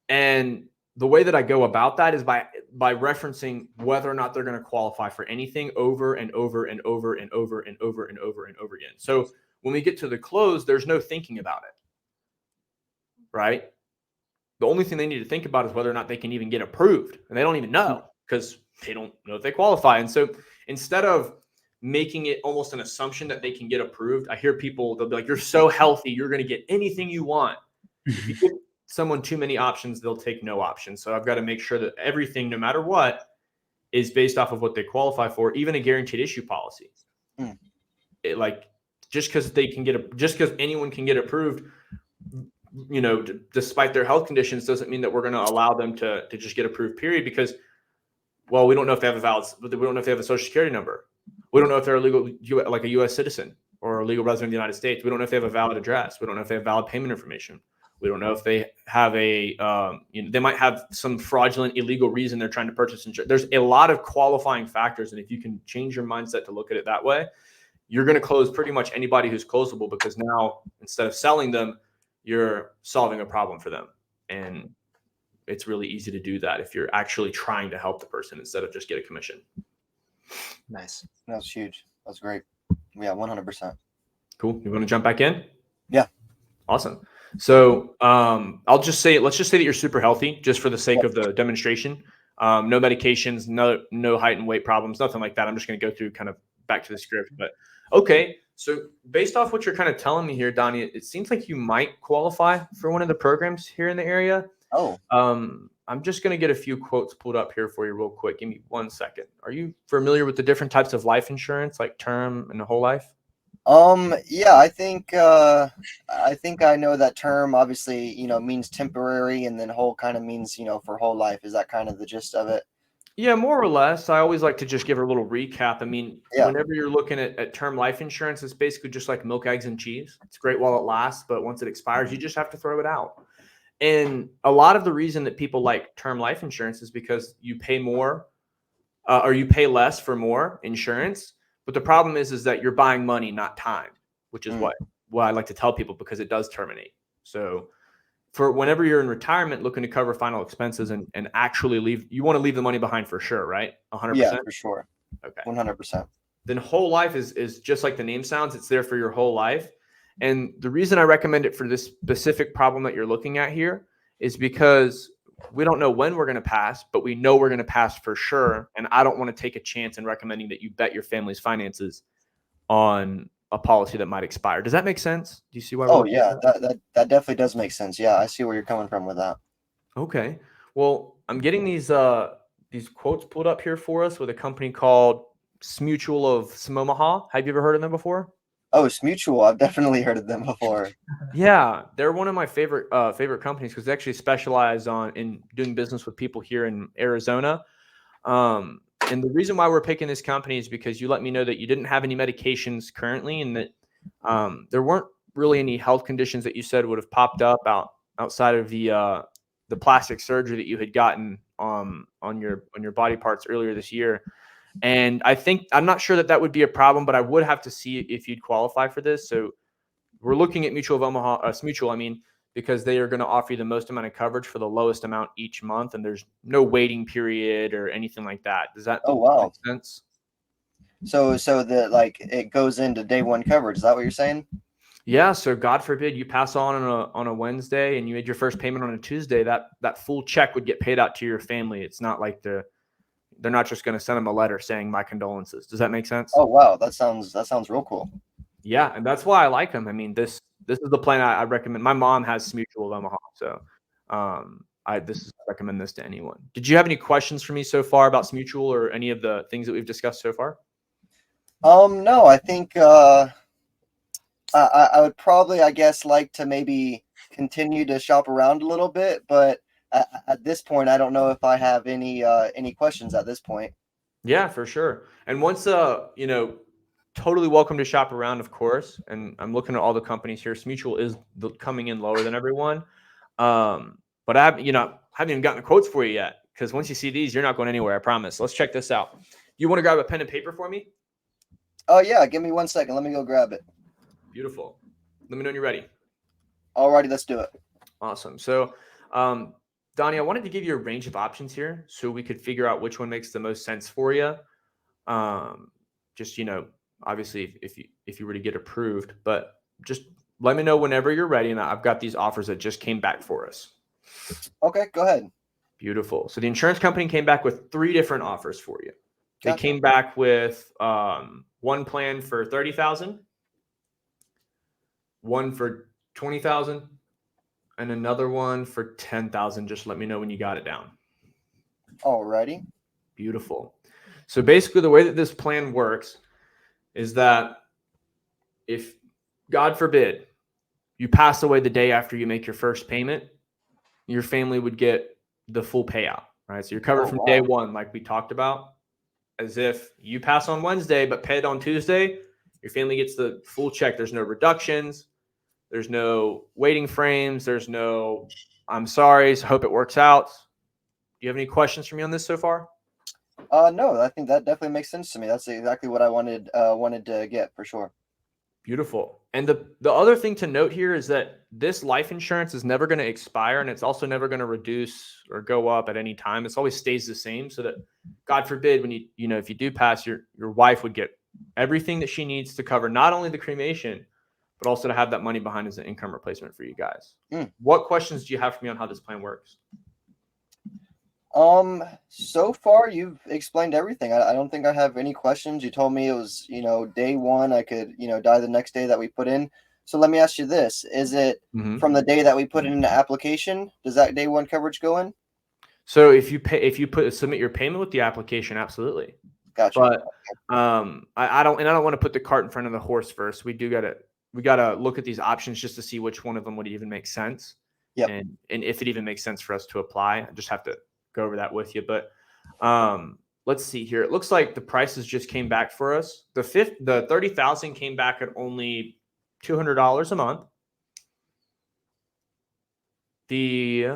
And the way that I go about that is by referencing whether or not they're going to qualify for anything over and over and over and over and over and over and over again. So when we get to the close, there's no thinking about it, right? The only thing they need to think about is whether or not they can even get approved. And they don't even know because they don't know if they qualify. And so instead of making it almost an assumption that they can get approved, I hear people, they'll be like, you're so healthy, you're going to get anything you want. If you give someone too many options, they'll take no option. So I've got to make sure that everything, no matter what, is based off of what they qualify for, even a guaranteed issue policy. Just because anyone can get approved, despite their health conditions, doesn't mean that we're going to allow them to just get approved, period. Because, well, we don't know if they have we don't know if they have a social security number. We don't know if they're like a U.S. citizen or a legal resident of the United States. We don't know if they have a valid address. We don't know if they have valid payment information. We don't know if they have they might have some fraudulent, illegal reason they're trying to purchase insurance. There's a lot of qualifying factors. And if you can change your mindset to look at it that way, you're going to close pretty much anybody who's closable, because now instead of selling them, you're solving a problem for them. And it's really easy to do that if you're actually trying to help the person instead of just get a commission. Nice. That was huge. That's great. Yeah, 100%. Cool. You want to jump back in? Yeah. Awesome. So let's just say that you're super healthy, just for the sake of the demonstration. No medications, no height and weight problems, nothing like that. I'm just going to go through kind of back to the script. But okay, so based off what you're kind of telling me here, Donnie, it seems like you might qualify for one of the programs here in the area. Oh. I'm just going to get a few quotes pulled up here for you real quick. Give me 1 second. Are you familiar with the different types of life insurance, like term and whole life? Yeah, I think I know that term obviously, means temporary, and then whole kind of means, for whole life. Is that kind of the gist of it? Yeah, more or less. I always like to just give a little recap. I mean, Whenever you're looking at term life insurance, it's basically just like milk, eggs, and cheese. It's great while it lasts, but once it expires, you just have to throw it out. And a lot of the reason that people like term life insurance is because you pay more or you pay less for more insurance. But the problem is that you're buying money, not time, which is what I like to tell people, because it does terminate. So for whenever you're in retirement looking to cover final expenses and actually you want to leave the money behind for sure, right? 100%? Yeah, for sure. Okay. 100%. Then whole life is just like the name sounds. It's there for your whole life. And the reason I recommend it for this specific problem that you're looking at here is because we don't know when we're going to pass, but we know we're going to pass for sure. And I don't want to take a chance in recommending that you bet your family's finances on a policy that might expire. Does that make sense? Do you see why? Oh yeah, that definitely does make sense. Yeah, I see where you're coming from with that. Okay. Well, I'm getting these quotes pulled up here for us with a company called Smutual of Samomaha. Have you ever heard of them before? Oh, Smutual. I've definitely heard of them before. Yeah, they're one of my favorite companies, because they actually specialize in doing business with people here in Arizona. And the reason why we're picking this company is because you let me know that you didn't have any medications currently, and that there weren't really any health conditions that you said would have popped up outside of the plastic surgery that you had gotten on your body parts earlier this year. And I'm not sure that would be a problem, but I would have to see if you'd qualify for this. So we're looking at Smutual, because they are going to offer you the most amount of coverage for the lowest amount each month, and there's no waiting period or anything like that. Does that make sense? So it goes into day one coverage. Is that what you're saying? Yeah. So God forbid you pass on a Wednesday and you made your first payment on a Tuesday, that full check would get paid out to your family. It's not like they're not just going to send them a letter saying my condolences. Does that make sense? Oh, wow. That sounds real cool. Yeah. And that's why I like them. This is the plan I recommend. My mom has Smutual of Omaha. So I recommend this to anyone. Did you have any questions for me so far about Smutual or any of the things that we've discussed so far? No, I think I would probably, I guess, like to maybe continue to shop around a little bit, but at this point, I don't know if I have any questions at this point. Yeah, for sure. And once totally welcome to shop around, of course. And I'm looking at all the companies here. Mutual is coming in lower than everyone. But I haven't even gotten the quotes for you yet, because once you see these, you're not going anywhere, I promise. Let's check this out. You want to grab a pen and paper for me? Oh yeah, give me 1 second. Let me go grab it. Beautiful. Let me know when you're ready. Alrighty, let's do it. Awesome. So, Donnie, I wanted to give you a range of options here so we could figure out which one makes the most sense for you. Just, obviously if you were to get approved, but just let me know whenever you're ready. And I've got these offers that just came back for us. Okay, go ahead. Beautiful. So the insurance company came back with 3 different offers for you. They Gotcha. came back with one plan for $30,000, one for $20,000, and another one for $10,000. Just let me know when you got it down. Alrighty. Beautiful. So basically the way that this plan works is that if, God forbid, you pass away the day after you make your first payment, your family would get the full payout, right? So you're covered from day one, like we talked about. As if you pass on Wednesday but paid on Tuesday, your family gets the full check. There's no reductions. There's no waiting frames. There's no, I'm sorry, so hope it works out. Do you have any questions for me on this so far? No, I think that definitely makes sense to me. That's exactly what I wanted to get for sure. Beautiful. And the other thing to note here is that this life insurance is never going to expire, and it's also never going to reduce or go up at any time. It always stays the same, so that, God forbid, when if you do pass, your wife would get everything that she needs to cover not only the cremation, but also to have that money behind as an income replacement for you guys. What questions do you have for me on how this plan works? So far you've explained everything. I don't think I have any questions. You told me it was, day one, I could, die the next day that we put in. So let me ask you this. Is it from the day that we put in the application? Does that day one coverage go in? So if you submit your payment with the application, absolutely. Gotcha. But I don't want to put the cart in front of the horse first. We gotta look at these options just to see which one of them would even make sense. Yep. And if it even makes sense for us to apply. I just have to go over that with you. But let's see here. It looks like the prices just came back for us. The 30,000 came back at only $200 a month. The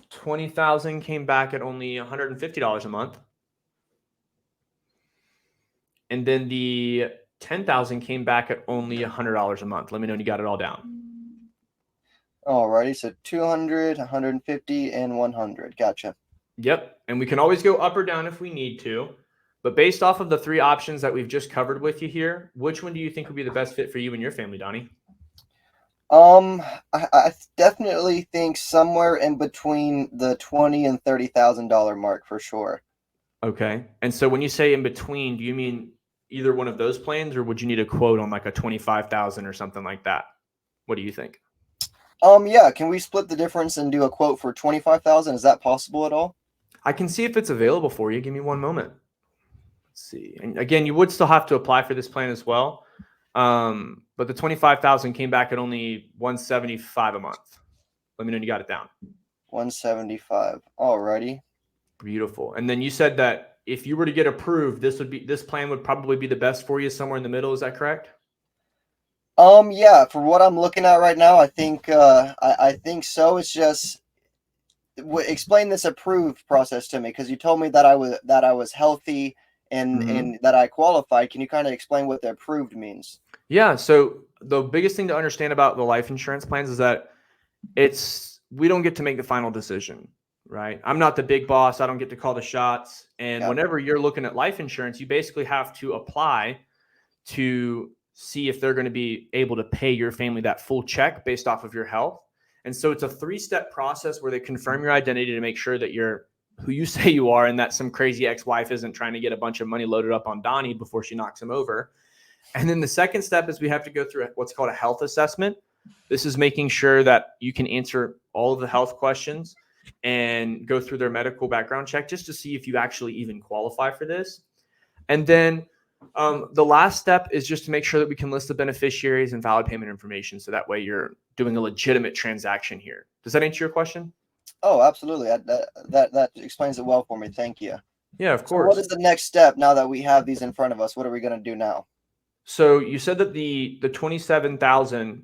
20,000 came back at only $150 a month. And then the 10,000 came back at only $100 a month. Let me know when you got it all down. Alrighty, so 200, 150, and 100. Gotcha. Yep. And we can always go up or down if we need to. But based off of the 3 options that we've just covered with you here, which one do you think would be the best fit for you and your family, Donnie? I definitely think somewhere in between the $20,000 and $30,000 mark for sure. Okay. And so when you say in between, do you mean either one of those plans, or would you need a quote on like a 25,000 or something like that? What do you think? Yeah. Can we split the difference and do a quote for 25,000? Is that possible at all? I can see if it's available for you. Give me one moment. Let's see. And again, you would still have to apply for this plan as well. But the 25,000 came back at only $175 a month. Let me know when you got it down. 175. Alrighty. Beautiful. And then you said that if you were to get approved, this plan would probably be the best for you, somewhere in the middle. Is that correct? Yeah. For what I'm looking at right now, I think I think so. It's just explain this approved process to me, because you told me that I was healthy and that I qualified. Can you kind of explain what the approved means? Yeah. So the biggest thing to understand about the life insurance plans is that we don't get to make the final decision, right? I'm not the big boss. I don't get to call the shots. And whenever you're looking at life insurance, you basically have to apply to see if they're going to be able to pay your family that full check based off of your health. And so it's a 3-step process where they confirm your identity to make sure that you're who you say you are, and that some crazy ex-wife isn't trying to get a bunch of money loaded up on Donnie before she knocks him over. And then the second step is we have to go through what's called a health assessment. This is making sure that you can answer all of the health questions and go through their medical background check just to see if you actually even qualify for this. And then the last step is just to make sure that we can list the beneficiaries and valid payment information. So that way you're doing a legitimate transaction here. Does that answer your question? Oh, absolutely. That explains it well for me. Thank you. Yeah, of So course. what is the next step now that we have these in front of us? What are we going to do now? So you said that the 27,000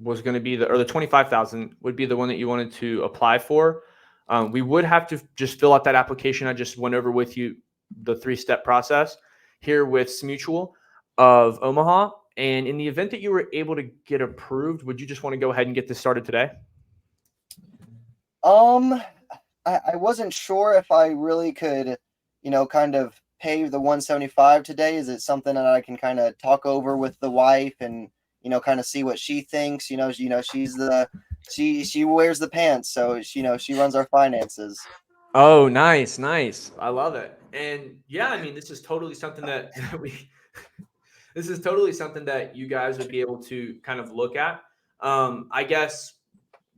was going to be the 25,000 would be the one that you wanted to apply for. We would have to just fill out that application. I just went over with you the 3-step process here with Mutual of Omaha. And in the event that you were able to get approved, would you just want to go ahead and get this started today? I wasn't sure if I really could, kind of pay the 175 today. Is it something that I can kind of talk over with the wife and, kind of see what she thinks? She wears the pants, so she runs our finances. Oh, nice. I love it. And yeah, I mean, this is totally something that this is totally something that you guys would be able to kind of look at. I guess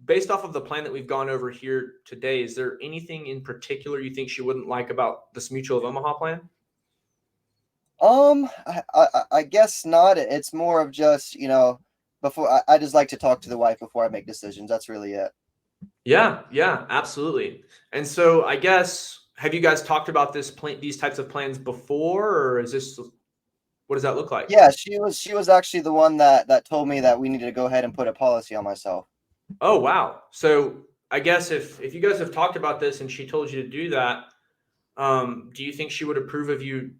based off of the plan that we've gone over here today, is there anything in particular you think she wouldn't like about this Mutual of Omaha plan? I guess not. It's more of just, before I just like to talk to the wife before I make decisions. That's really it. Yeah, absolutely. And so I guess, have you guys talked about these types of plans before, or is this, what does that look like? Yeah, she was actually the one that told me that we needed to go ahead and put a policy on myself. Oh, wow. So I guess if you guys have talked about this and she told you to do that, do you think she would approve of you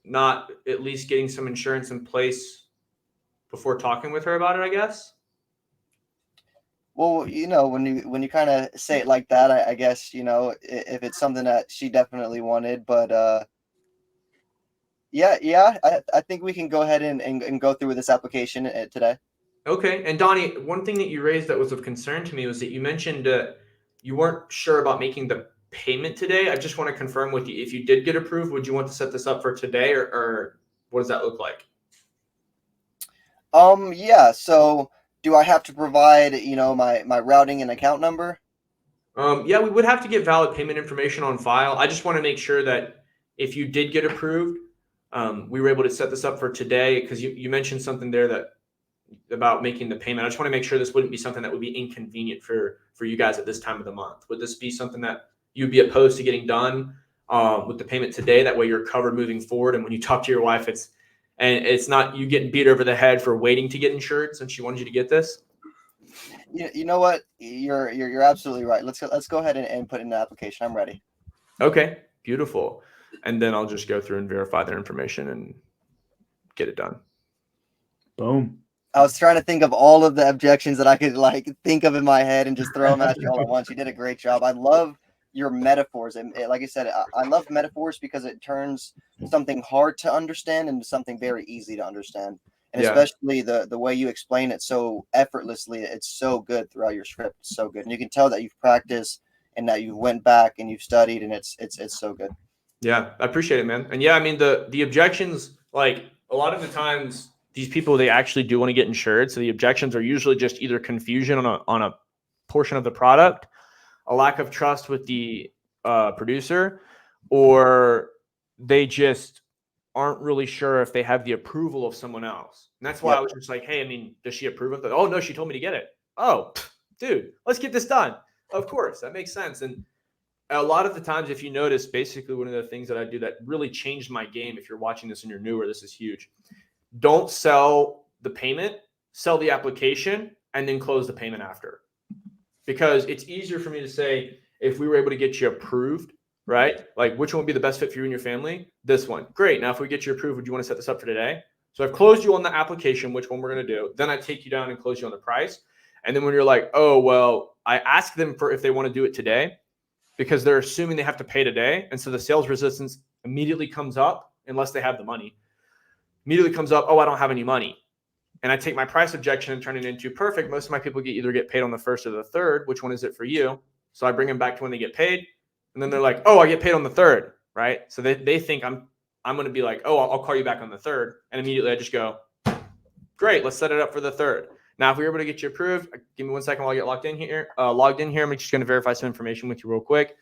not at least getting some insurance in place before talking with her about it, I guess? Well, when you kind of say it like that, I guess, if it's something that she definitely wanted, but yeah, I think we can go ahead and go through with this application today. Okay. And Donnie, one thing that you raised that was of concern to me was that you mentioned you weren't sure about making the payment today. I just want to confirm with you, if you did get approved, would you want to set this up for today, or what does that look like? Yeah. So do I have to provide, my routing and account number? Yeah, we would have to get valid payment information on file. I just want to make sure that if you did get approved, we were able to set this up for today, because you mentioned something there that about making the payment. I just want to make sure this wouldn't be something that would be inconvenient for you guys at this time of the month. Would this be something that you'd be opposed to getting done with the payment today? That way you're covered moving forward. And when you talk to your wife, it's not you getting beat over the head for waiting to get insured since she wanted you to get this. You know what? You're absolutely right. Let's go ahead and put in the application. I'm ready. Okay, beautiful. And then I'll just go through and verify their information and get it done. Boom. I was trying to think of all of the objections that I could think of in my head and just throw them at you all at once. You did a great job. I love your metaphors. And like I said, I love metaphors because it turns something hard to understand into something very easy to understand. And especially the way you explain it so effortlessly, it's so good throughout your script. It's so good. And you can tell that you've practiced and that you went back and you've studied, and it's so good. Yeah, I appreciate it, man. And yeah, I mean, the objections, like a lot of the times these people, they actually do want to get insured. So the objections are usually just either confusion on a portion of the product, a lack of trust with the producer, or they just aren't really sure if they have the approval of someone else. And that's why I was just like, hey, I mean, does she approve of that? Oh, no, she told me to get it. Oh, dude, let's get this done. Of course, that makes sense. And a lot of the times, if you notice, basically one of the things that I do that really changed my game, if you're watching this and you're newer, this is huge. Don't sell the payment, sell the application, and then close the payment after. Because it's easier for me to say, if we were able to get you approved, right? Like, which one would be the best fit for you and your family? This one. Great. Now, if we get you approved, would you want to set this up for today? So I've closed you on the application, which one we're going to do. Then I take you down and close you on the price. And then when you're like, oh, well, I ask them for if they want to do it today, because they're assuming they have to pay today. And so the sales resistance immediately comes up, unless they have the money, immediately comes up, oh, I don't have any money. And I take my price objection and turn it into perfect. Most of my people either get paid on the first or the third. Which one is it for you? So I bring them back to when they get paid. And then they're like, oh, I get paid on the third, right? So they think I'm going to be like, oh, I'll call you back on the third. And immediately I just go, great, let's set it up for the third. Now, if we were able to get you approved, give me 1 second while I get logged in here. I'm just going to verify some information with you real quick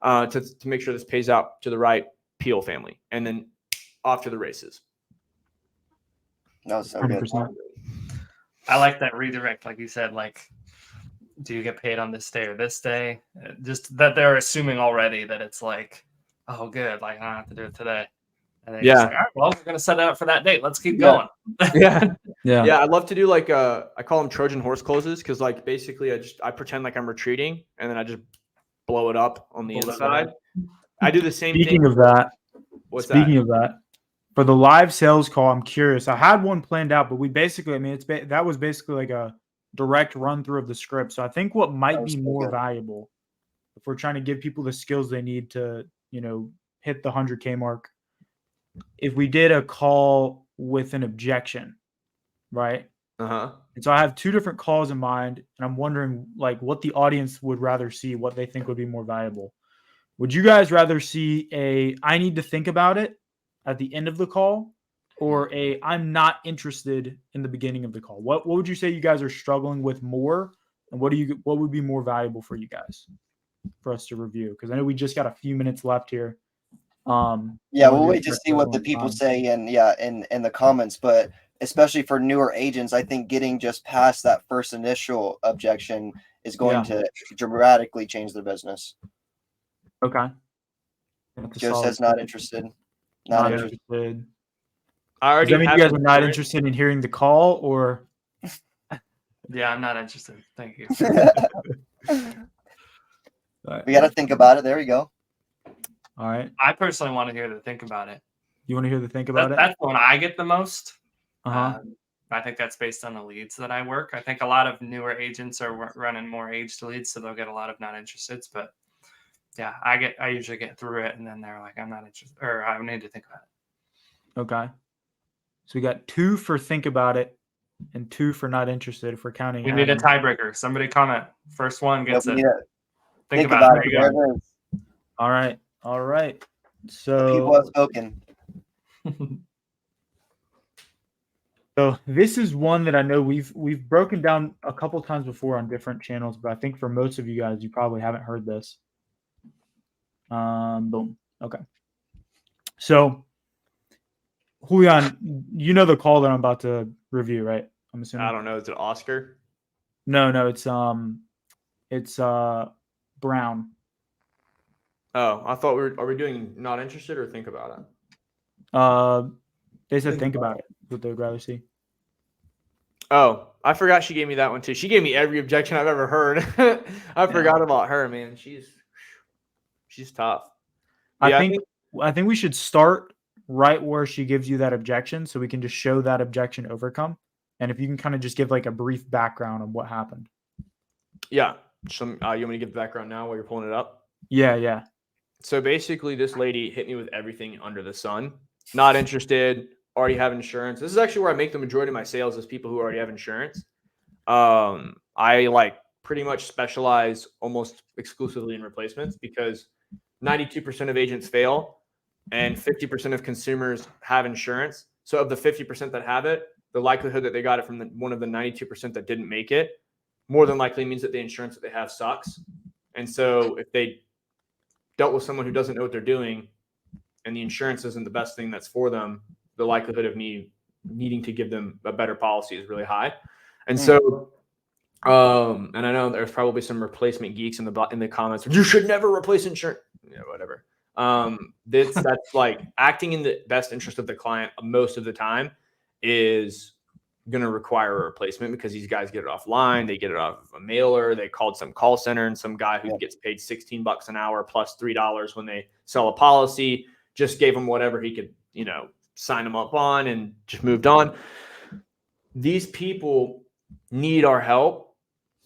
to make sure this pays out to the right Peel family, and then off to the races. That was so good. 100%. I like that redirect, like you said. Like, do you get paid on this day or this day? Just that they're assuming already that it's like, oh, good, like I don't have to do it today. And they're just like, all right, well, we're gonna set it up for that date. Let's keep going. Yeah. Yeah. Yeah, I'd love to do like I call them Trojan horse closes, because like basically I pretend like I'm retreating and then I just blow it up on the inside. I do the same thing. Speaking of that, What's speaking of that, for the live sales call, I'm curious. I had one planned out, but we basically, I mean, that was basically like a direct run through of the script. So I think what might be more valuable, if we're trying to give people the skills they need to, hit the 100K mark, if we did a call with an objection, right? Uh-huh. And so I have two different calls in mind, and I'm wondering like what the audience would rather see, what they think would be more valuable. Would you guys rather see I need to think about it at the end of the call, or I'm not interested in the beginning of the call? What would you say you guys are struggling with more, and what would be more valuable for you guys for us to review? Because I know we just got a few minutes left here. We'll wait to see what the people say in the comments, but especially for newer agents, I think getting just past that first initial objection is going to dramatically change the business. Okay. Joe says not interested. Not interested. I already Does that mean you guys are not interested in hearing the call, or? Yeah, I'm not interested. Thank you. We got to think about it. There we go. All right. I personally want to hear the think about it. You want to hear the think about it? That's when I get the most. Uh-huh. I think that's based on the leads that I work. I think a lot of newer agents are running more aged leads, so they'll get a lot of not interested. But yeah, I usually get through it, and then they're like, I'm not interested, or I need to think about it. Okay. So we got 2 for think about it and 2 for not interested, if we're counting. We need a tiebreaker. Somebody comment. First one gets it. Think about it. There you go. All right. All right. So people have spoken. So this is one that I know we've broken down a couple times before on different channels, but I think for most of you guys, you probably haven't heard this. Boom. Okay. So Julian, you know the call that I'm about to review, right? I'm assuming. I don't know. Is it Oscar? No, it's Brown. Oh, I thought are we doing not interested or think about it? They said think about it. What they'd rather see. Oh, I forgot she gave me that one too. She gave me every objection I've ever heard. I forgot about her, man. She's tough. I think we should start right where she gives you that objection, so we can just show that objection overcome. And if you can kind of just give like a brief background on what happened. Yeah. You want me to give the background now while you're pulling it up? Yeah. So basically, this lady hit me with everything under the sun. Not interested. Already have insurance. This is actually where I make the majority of my sales, is people who already have insurance. I like pretty much specialize almost exclusively in replacements, because 92% of agents fail and 50% of consumers have insurance. So of the 50% that have it, the likelihood that they got it from one of the 92% that didn't make it more than likely means that the insurance that they have sucks. And so if they dealt with someone who doesn't know what they're doing and the insurance isn't the best thing that's for them, the likelihood of me needing to give them a better policy is really high. And so, and I know there's probably some replacement geeks in the comments. You should never replace insurance. Yeah, whatever. That's like acting in the best interest of the client most of the time is going to require a replacement, because these guys get it offline. They get it off of a mailer. They called some call center, and some guy who gets paid $16 an hour plus $3 when they sell a policy just gave them whatever he could, sign them up on, and just moved on. These people need our help.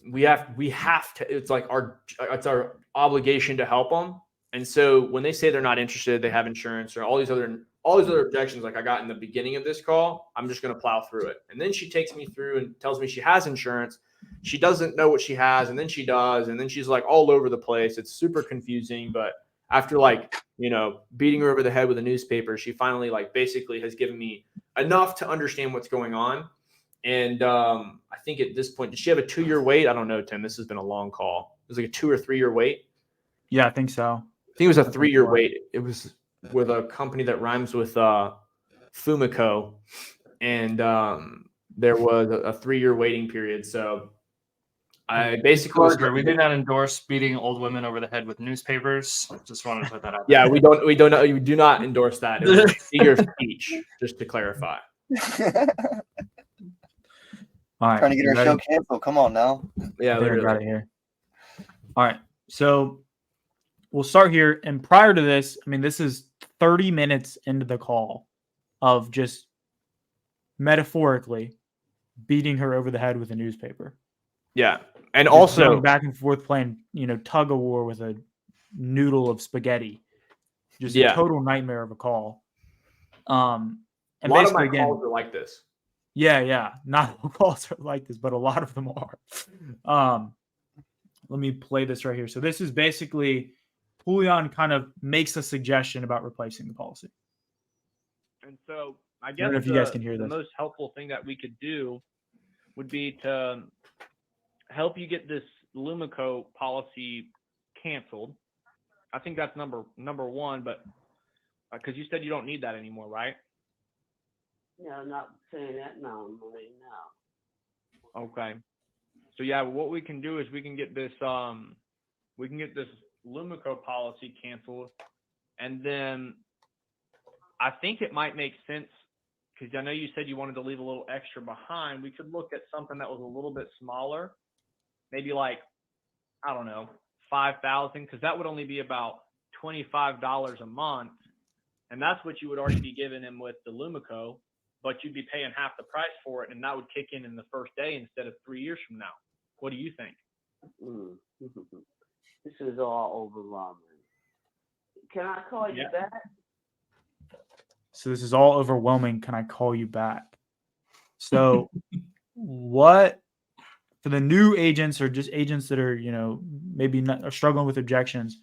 We have to, it's our obligation to help them. And so when they say they're not interested, they have insurance, or all these other objections like I got in the beginning of this call, I'm just going to plow through it. And then she takes me through and tells me she has insurance. She doesn't know what she has, and then she does, and then she's like all over the place. It's super confusing. But after beating her over the head with a newspaper, she finally basically has given me enough to understand what's going on. And I think at this point, did she have a 2-year wait? I don't know, Tim. This has been a long call. It was like a 2 or 3 year wait. Yeah, I think so. I think it was a 3-year wait. It was with a company that rhymes with Fumiko, and there was a 3-year waiting period. So I basically Disclosure, we do not endorse beating old women over the head with newspapers. Just wanted to put that out yeah, there. we do not endorse that. It was a figure of speech, just to clarify. All right. Trying to get you our ready? show canceled. Come on now. Yeah, I think I got literally. it here. All right. So we'll start here. And prior to this, I mean, this is 30 minutes into the call of just metaphorically beating her over the head with a newspaper. Yeah. And Just also going back and forth playing, tug of war with a noodle of spaghetti. Just a total nightmare of a call. And a lot of basically, my again, calls are like this. yeah. Not all calls are like this, but a lot of them are. Let me play this right here. So this is basically Julian kind of makes a suggestion about replacing the policy. And so I I guess don't know if you guys can hear the this. most helpful thing that we could do would be to help you get this Lumico policy canceled. I think that's number one, but because you said you don't need that anymore, right? Yeah, I'm not saying that now. I'm saying now. Okay. So yeah, what we can do is we can get this Lumico policy canceled, and then I think it might make sense because I know you said you wanted to leave a little extra behind. We could look at something that was a little bit smaller, maybe like, I don't know, 5,000, because that would only be about $25 a month, and that's what you would already be giving him with the Lumico, but you'd be paying half the price for it, and that would kick in the first day instead of 3 years from now. What do you think? This is all overwhelming. Can I call you back? So this is all overwhelming. Can I call you back? So what for the new agents or just agents that are, maybe not are struggling with objections,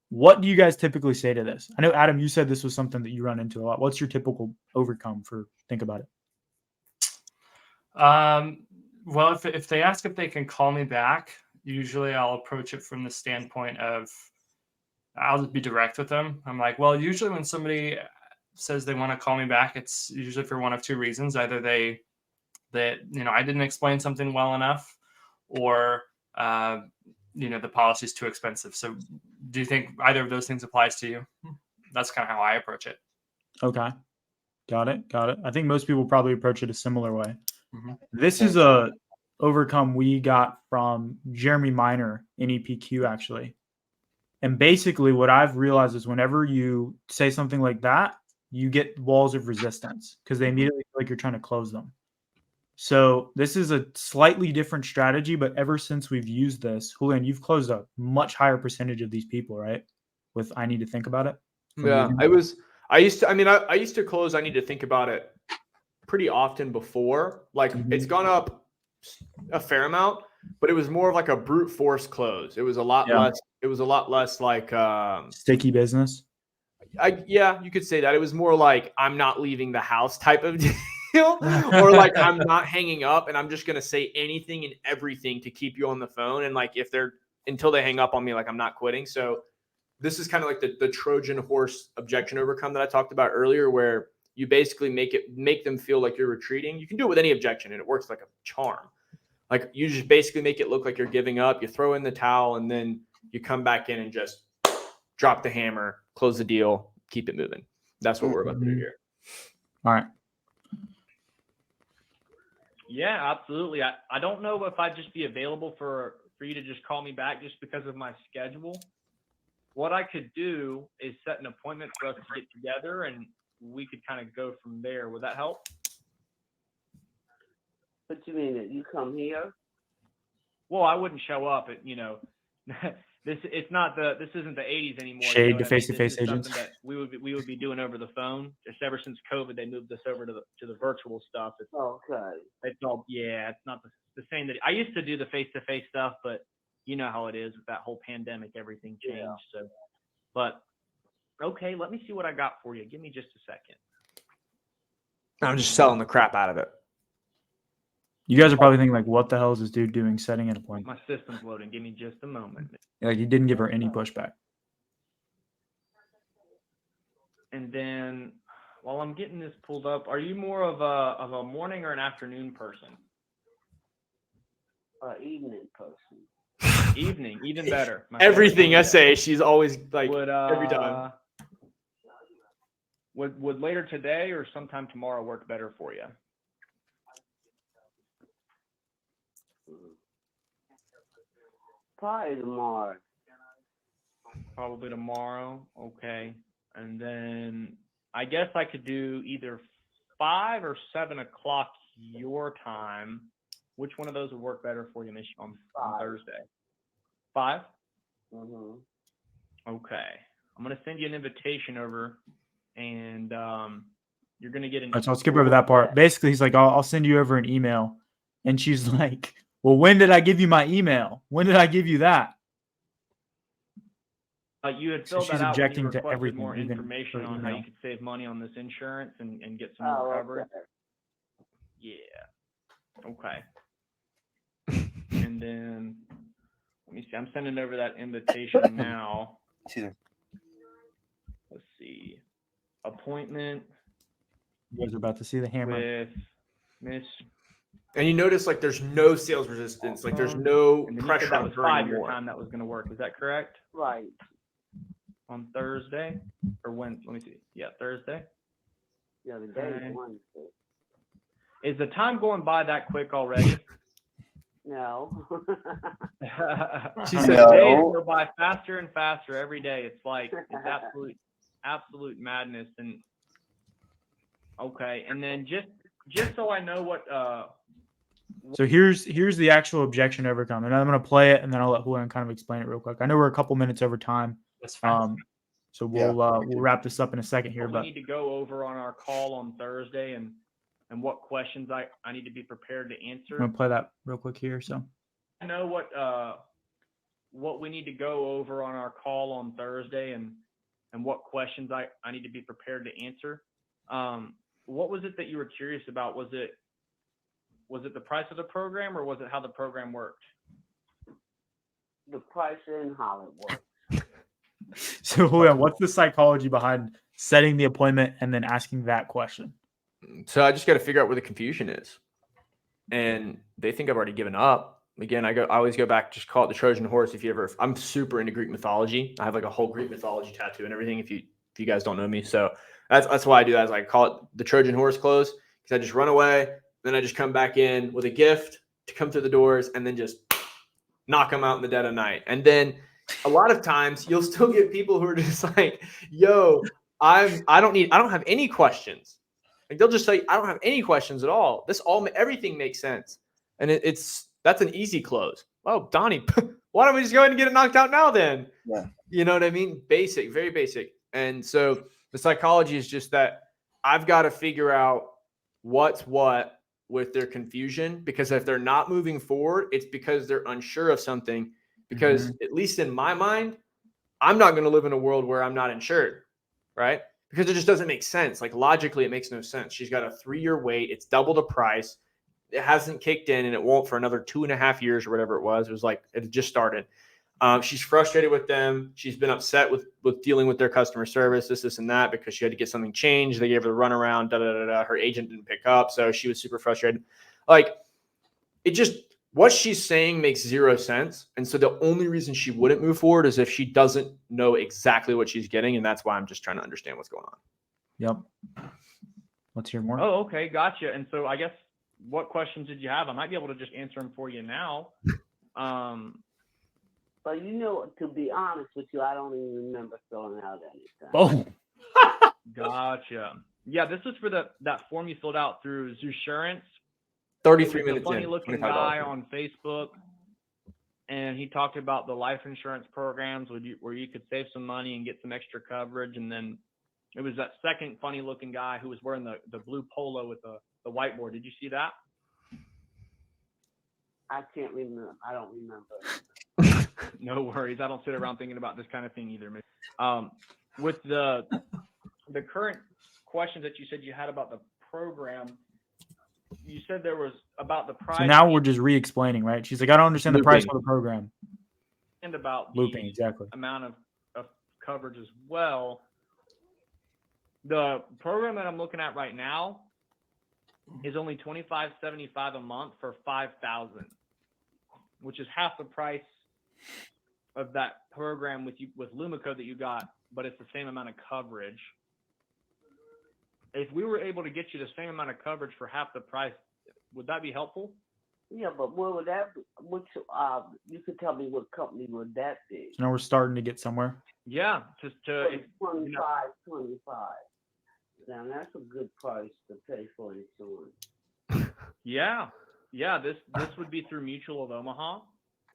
what do you guys typically say to this? I know, Adam, you said this was something that you run into a lot. What's your typical overcome for think about it? Well, if they ask if they can call me back, usually I'll approach it from the standpoint of I'll just be direct with them. I'm like, well, usually when somebody says they want to call me back, it's usually for one of two reasons. Either I didn't explain something well enough, or the policy is too expensive. So do you think either of those things applies to you? That's kind of how I approach it. Okay. Got it. I think most people probably approach it a similar way. Mm-hmm. This is a overcome we got from Jeremy Miner in EPQ, actually. And basically what I've realized is whenever you say something like that, you get walls of resistance because they immediately feel like you're trying to close them. So this is a slightly different strategy, but ever since we've used this, Julian, you've closed a much higher percentage of these people, right? With I need to think about it. Yeah, I used to close I need to think about it pretty often before. Like it's gone up a fair amount, but it was more of like a brute force close. It was a lot less. It was a lot less like sticky business. You could say that. It was more like I'm not leaving the house type of deal, or like I'm not hanging up and I'm just gonna say anything and everything to keep you on the phone. And like until they hang up on me, like I'm not quitting. So this is kind of like the Trojan horse objection overcome that I talked about earlier, where you basically make them feel like you're retreating. You can do it with any objection and it works like a charm. Like you just basically make it look like you're giving up, you throw in the towel, and then you come back in and just drop the hammer, close the deal, keep it moving. That's what we're about to do here. All right. Yeah, absolutely. I don't know if I'd just be available for you to just call me back just because of my schedule. What I could do is set an appointment for us to get together and we could kind of go from there. Would that help? What you mean that you come here? Well, I wouldn't show up at, this isn't the 80s anymore. Shade to face-to-face agents. That we would be doing over the phone. Just ever since COVID, they moved us over to the virtual stuff. It's not the same that I used to do the face-to-face stuff, but you know how it is with that whole pandemic, everything changed. Yeah. So, but okay, let me see what I got for you. Give me just a second. I'm just selling the crap out of it. You guys are probably thinking, like, what the hell is this dude doing setting an appointment? My system's loading. Give me just a moment. Like, you didn't give her any pushback. And then while I'm getting this pulled up, are you more of a morning or an afternoon person? Evening person. Evening, even better. My Everything I favorite. say, she's always like Would every time. would later today or sometime tomorrow work better for you? Probably tomorrow. Probably tomorrow. Okay. And then I guess I could do either 5 or 7 o'clock your time. Which one of those would work better for you, Miss, on 5. Thursday? 5? Mm-hmm. Okay. I'm going to send you an invitation over, and you're going to get an All right, so I'll skip over that part. Basically, he's like, I'll send you over an email. And she's like, well, when did I give you my email? When did I give you that? You had So filled she's that out when you objecting to requested everything, more even information her on how email. you could save money on this insurance and get some more coverage. Okay. Yeah. Okay. And then let me see. I'm sending over that invitation now. Excuse me. Let's see. Appointment You guys are about to see the hammer. with Miss. And you notice like there's no sales resistance, like there's no And then you pressure said that on was her 5 your anymore. time that was going to work. Is that correct? Right. On Thursday or when? Let me see. Yeah, Thursday. The other day, Okay. Wednesday. Is the time going by that quick already? No. She The said, days No. go by faster and faster every day. It's like it's absolute madness. And okay, and then just so I know what So here's the actual objection overcome, and I'm gonna play it, and then I'll let Julian kind of explain it real quick. I know we're a couple minutes over time, That's fine. so we'll wrap this up in a second here. we But need to go over on our call on Thursday and what questions I need to be prepared to I'm answer. gonna play that real quick here. So I know what we need to go over on our call on Thursday and what questions I need to be prepared to answer. What was it that you were curious about? Was it the price of the program or was it how the program worked? The price and how it works. so Julian, what's the psychology behind setting the appointment and then asking that question? so I just got to figure out where the confusion is. And they think I've already given up. Again, I always go back, just call it the Trojan horse. I'm super into Greek mythology. I have like a whole Greek mythology tattoo and everything. If you guys don't know me, so that's why I do that. Is I call it the Trojan horse close because I just run away, then I just come back in with a gift to come through the doors, and then just knock them out in the dead of night. And then a lot of times you'll still get people who are just like, "Yo, I don't have any questions." Like they'll just say, "I don't have any questions at all. Everything makes sense," and that's an easy close. Oh, Donnie, why don't we just go ahead and get it knocked out now then? Yeah. You know what I mean? Basic, very basic. And so the psychology is just that I've got to figure out what's what with their confusion, because if they're not moving forward, it's because they're unsure of something. Because at least in my mind, I'm not going to live in a world where I'm not insured, right? Because it just doesn't make sense. Like logically, it makes no sense. She's got a 3-year wait. It's double the price. It hasn't kicked in, and it won't for another 2.5 years or whatever it was. It was like it had just started. She's frustrated with them. She's been upset with dealing with their customer service, this, and that, because she had to get something changed. They gave her the runaround. Her agent didn't pick up, so she was super frustrated. Like what she's saying makes zero sense, and so the only reason she wouldn't move forward is if she doesn't know exactly what she's getting, and that's why I'm just trying to understand what's going on. Yep. Let's hear more. Oh, okay, gotcha. And so I guess what questions did you have? I might be able to just answer them for you now. But to be honest with you, I don't even remember filling out anything. Oh, Gotcha. Yeah, this was for that form you filled out through Zoosurance. 33 A minutes in. funny-looking $25. guy on Facebook, and he talked about the life insurance programs where you could save some money and get some extra coverage. And then it was that second funny-looking guy who was wearing the blue polo with the whiteboard. Did you see that? I can't remember. I don't remember. No worries. I don't sit around thinking about this kind of thing either. With the current questions that you said you had about the program, you said there was about the price. so now we're just re-explaining, right? She's like, I don't understand the price of the program. And about Looping, the exactly. amount of coverage as well. The program that I'm looking at right now is only $25.75 a month for $5,000. which is half the price of that program with Lumico that you got, but it's the same amount of coverage. If we were able to get you the same amount of coverage for half the price, would that be helpful? Yeah, but what would that be? You could tell me what company would that be? So now we're starting to get somewhere. Yeah, just to 25. Now that's a good price to pay for insurance. Yeah. This would be through Mutual of Omaha,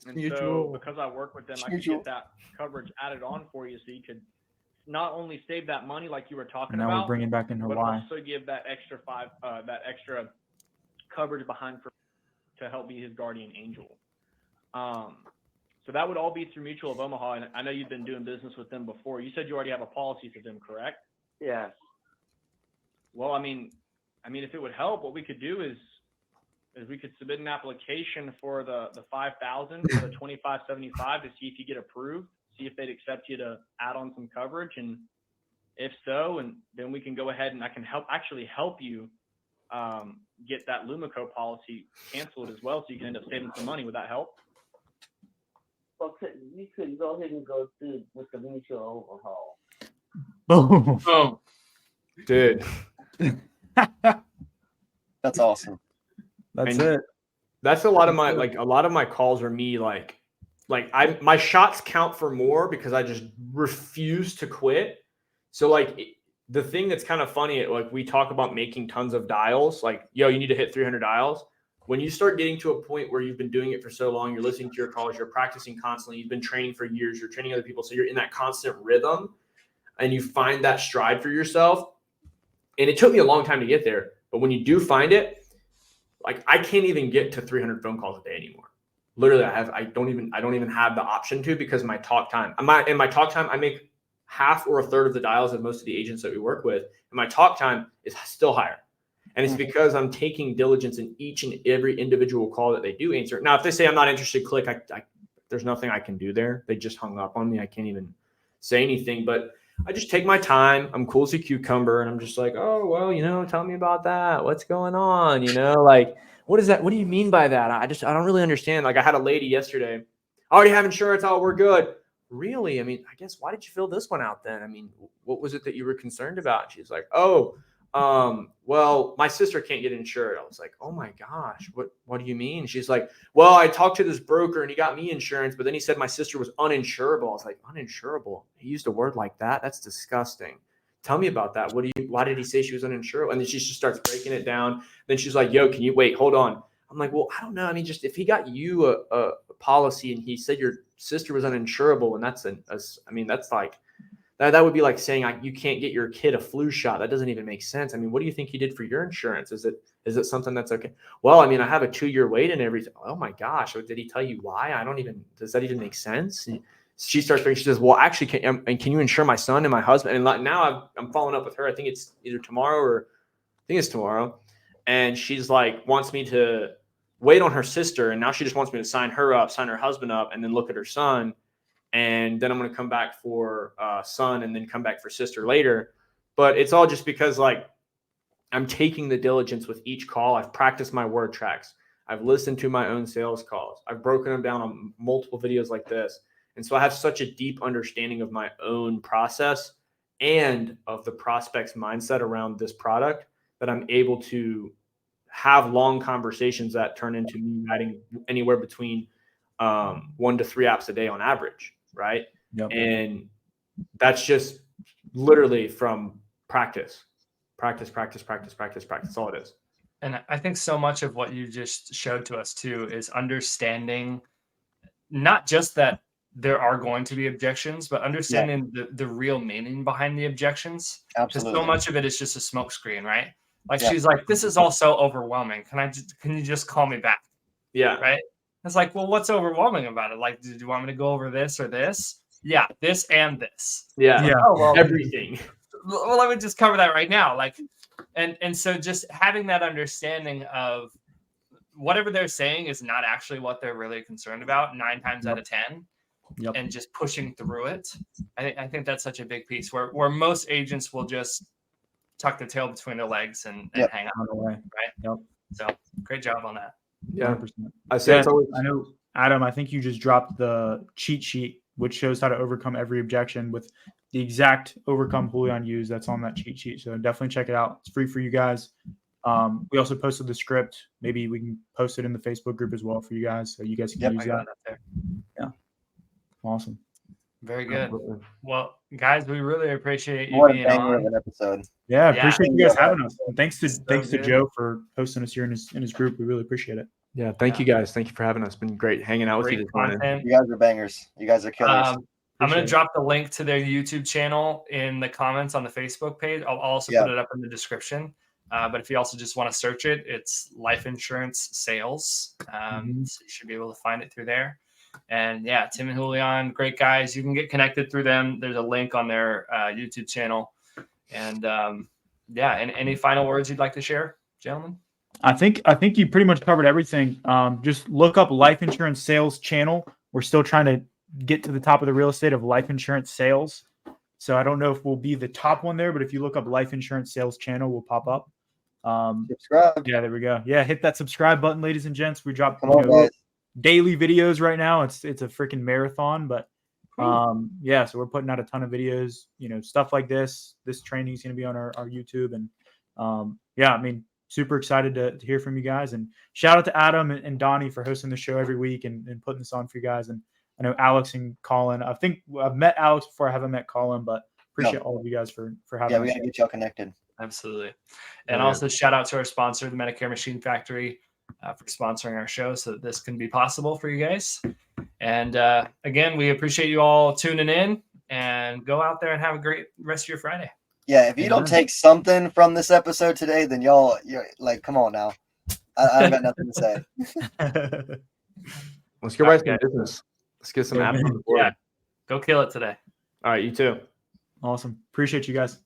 and Mutual. so because I work with them, I could Mutual. get that coverage added on for you, so you could not only save that money like you were talking And now about, we're bringing back in but Hawaii. also give that extra coverage behind to help be his guardian angel. So that would all be through Mutual of Omaha, and I know you've been doing business with them before. You said you already have a policy for them, correct? Yes. Well, I mean, if it would help, what we could do is we could submit an application for the 5,000 for the 2575 to see if you get approved, see if they'd accept you to add on some coverage, and if so, and then we can go ahead and I can help you get that Lumico policy canceled as well, so you can end up saving some money. Would that help? Well, you could go ahead and go through with the Mutual overhaul. Boom. Boom. Dude. That's awesome. That's And- it. That's a lot of my calls are me my shots count for more because I just refuse to quit. So the thing that's kind of funny, we talk about making tons of dials, you need to hit 300 dials. When you start getting to a point where you've been doing it for so long, you're listening to your calls, you're practicing constantly, you've been training for years, you're training other people. So you're in that constant rhythm and you find that stride for yourself. And it took me a long time to get there, but when you do find it, I can't even get to 300 phone calls a day anymore. Literally, I don't even have the option to, because my talk time. In my talk time, I make half or a third of the dials of most of the agents that we work with, and my talk time is still higher. And it's because I'm taking diligence in each and every individual call that they do answer. Now, if they say I'm not interested, click. There's nothing I can do there. They just hung up on me. I can't even say anything, but I just take my time. I'm cool as a cucumber. And I'm just like, oh, well, tell me about that. What's going on? What is that? What do you mean by that? I don't really understand. I had a lady yesterday. I already have insurance. Oh, we're good. Really? I guess, why did you fill this one out then? What was it that you were concerned about? She's like, well, my sister can't get insured. I was like, oh my gosh, what do you mean? She's like, well, I talked to this broker and he got me insurance, but then he said my sister was uninsurable. I was like, uninsurable? He used a word like that? That's disgusting. Tell me about that. Why did he say she was uninsurable? And then she just starts breaking it down. Then she's like, yo, can you wait? Hold on. I'm like, well, I don't know. Just if he got you a policy and he said your sister was uninsurable, and that's like, that would be like saying you can't get your kid a flu shot. That doesn't even make sense. What do you think you did for your insurance? Is it something that's okay? Well, I have a 2-year wait and everything. Oh my gosh. Did he tell you why? Does that even make sense? She starts thinking, she says, well, actually, can you insure my son and my husband? And now I'm following up with her. I think it's either tomorrow And she's wants me to wait on her sister. And now she just wants me to sign her up, sign her husband up, and then look at her son. And then I'm going to come back for son and then come back for sister later. But it's all just because I'm taking the diligence with each call. I've practiced my word tracks. I've listened to my own sales calls. I've broken them down on multiple videos like this. And so I have such a deep understanding of my own process and of the prospect's mindset around this product that I'm able to have long conversations that turn into me writing anywhere between 1 to 3 apps a day on average. Right. Yep. And that's just literally from practice. That's all it is. And I think so much of what you just showed to us too is understanding not just that there are going to be objections, but understanding the real meaning behind the objections. Absolutely. Because so much of it is just a smokescreen, right? She's like, this is all so overwhelming. Can you just call me back? Yeah. Right. It's like, well, what's overwhelming about it? Did you want me to go over this or this? Yeah, this and this. Yeah. Yeah. Oh, well, Everything. Well, let me just cover that right now. And so just having that understanding of whatever they're saying is not actually what they're really concerned about 9 times out of 10. Yep. And just pushing through it. I think that's such a big piece where most agents will just tuck their tail between their legs and hang out. Away. Right. Yep. So great job on that. Yeah. 100%. I say it's always. I know Adam, I think you just dropped the cheat sheet, which shows how to overcome every objection with the exact overcome Julian used that's on that cheat sheet. So definitely check it out. It's free for you guys. We also posted the script. Maybe we can post it in the Facebook group as well for you guys, so you guys can use I got that. it up there. Yeah, awesome. Very good. Well, guys, we really appreciate you What a being banger of on. an episode. Yeah, Yeah. appreciate you guys having us. And thanks to So thanks to good. Joe for hosting us here in his group. We really appreciate it. Yeah, thank you guys. Thank you for having us. It's been great hanging out with you Great this morning. content. You guys are bangers. You guys are killers. I'm going to Appreciate it. drop the link to their YouTube channel in the comments on the Facebook page. I'll also Yeah. put it up in the description. But if you also just want to search it, it's Life Insurance Sales. So you should be able to find it through there. And yeah, Tim and Julian, great guys. You can get connected through them. There's a link on their YouTube channel. And yeah, and any final words you'd like to share, gentlemen? I think you pretty much covered everything. Just look up Life Insurance Sales channel. We're still trying to get to the top of the real estate of life insurance sales. So I don't know if we'll be the top one there, but if you look up Life Insurance Sales channel, we'll pop up. Subscribe. Yeah, there we go. Yeah, hit that subscribe button, ladies and gents. We drop Come on, guys. daily videos right now. It's a freaking marathon, but yeah, so we're putting out a ton of videos, stuff like this. This training is going to be on our YouTube. And yeah, I mean, super excited to hear from you guys. And shout out to Adam and Donnie for hosting the show every week and putting this on for you guys. And I know Alex and Collin. I think I've met Alex before. I haven't met Collin, but appreciate all of you guys for having Yeah, us. we gotta get y'all connected. Absolutely. And also shout out to our sponsor, the Medicare Machine Factory, for sponsoring our show so that this can be possible for you guys. And again, we appreciate you all tuning in, and go out there and have a great rest of your Friday. Yeah, if you don't take something from this episode today, then you're like, come on now. I got nothing to say. Let's go write some business. Let's get some apps on the board. Yeah. Go kill it today. All right, you too. Awesome. Appreciate you guys.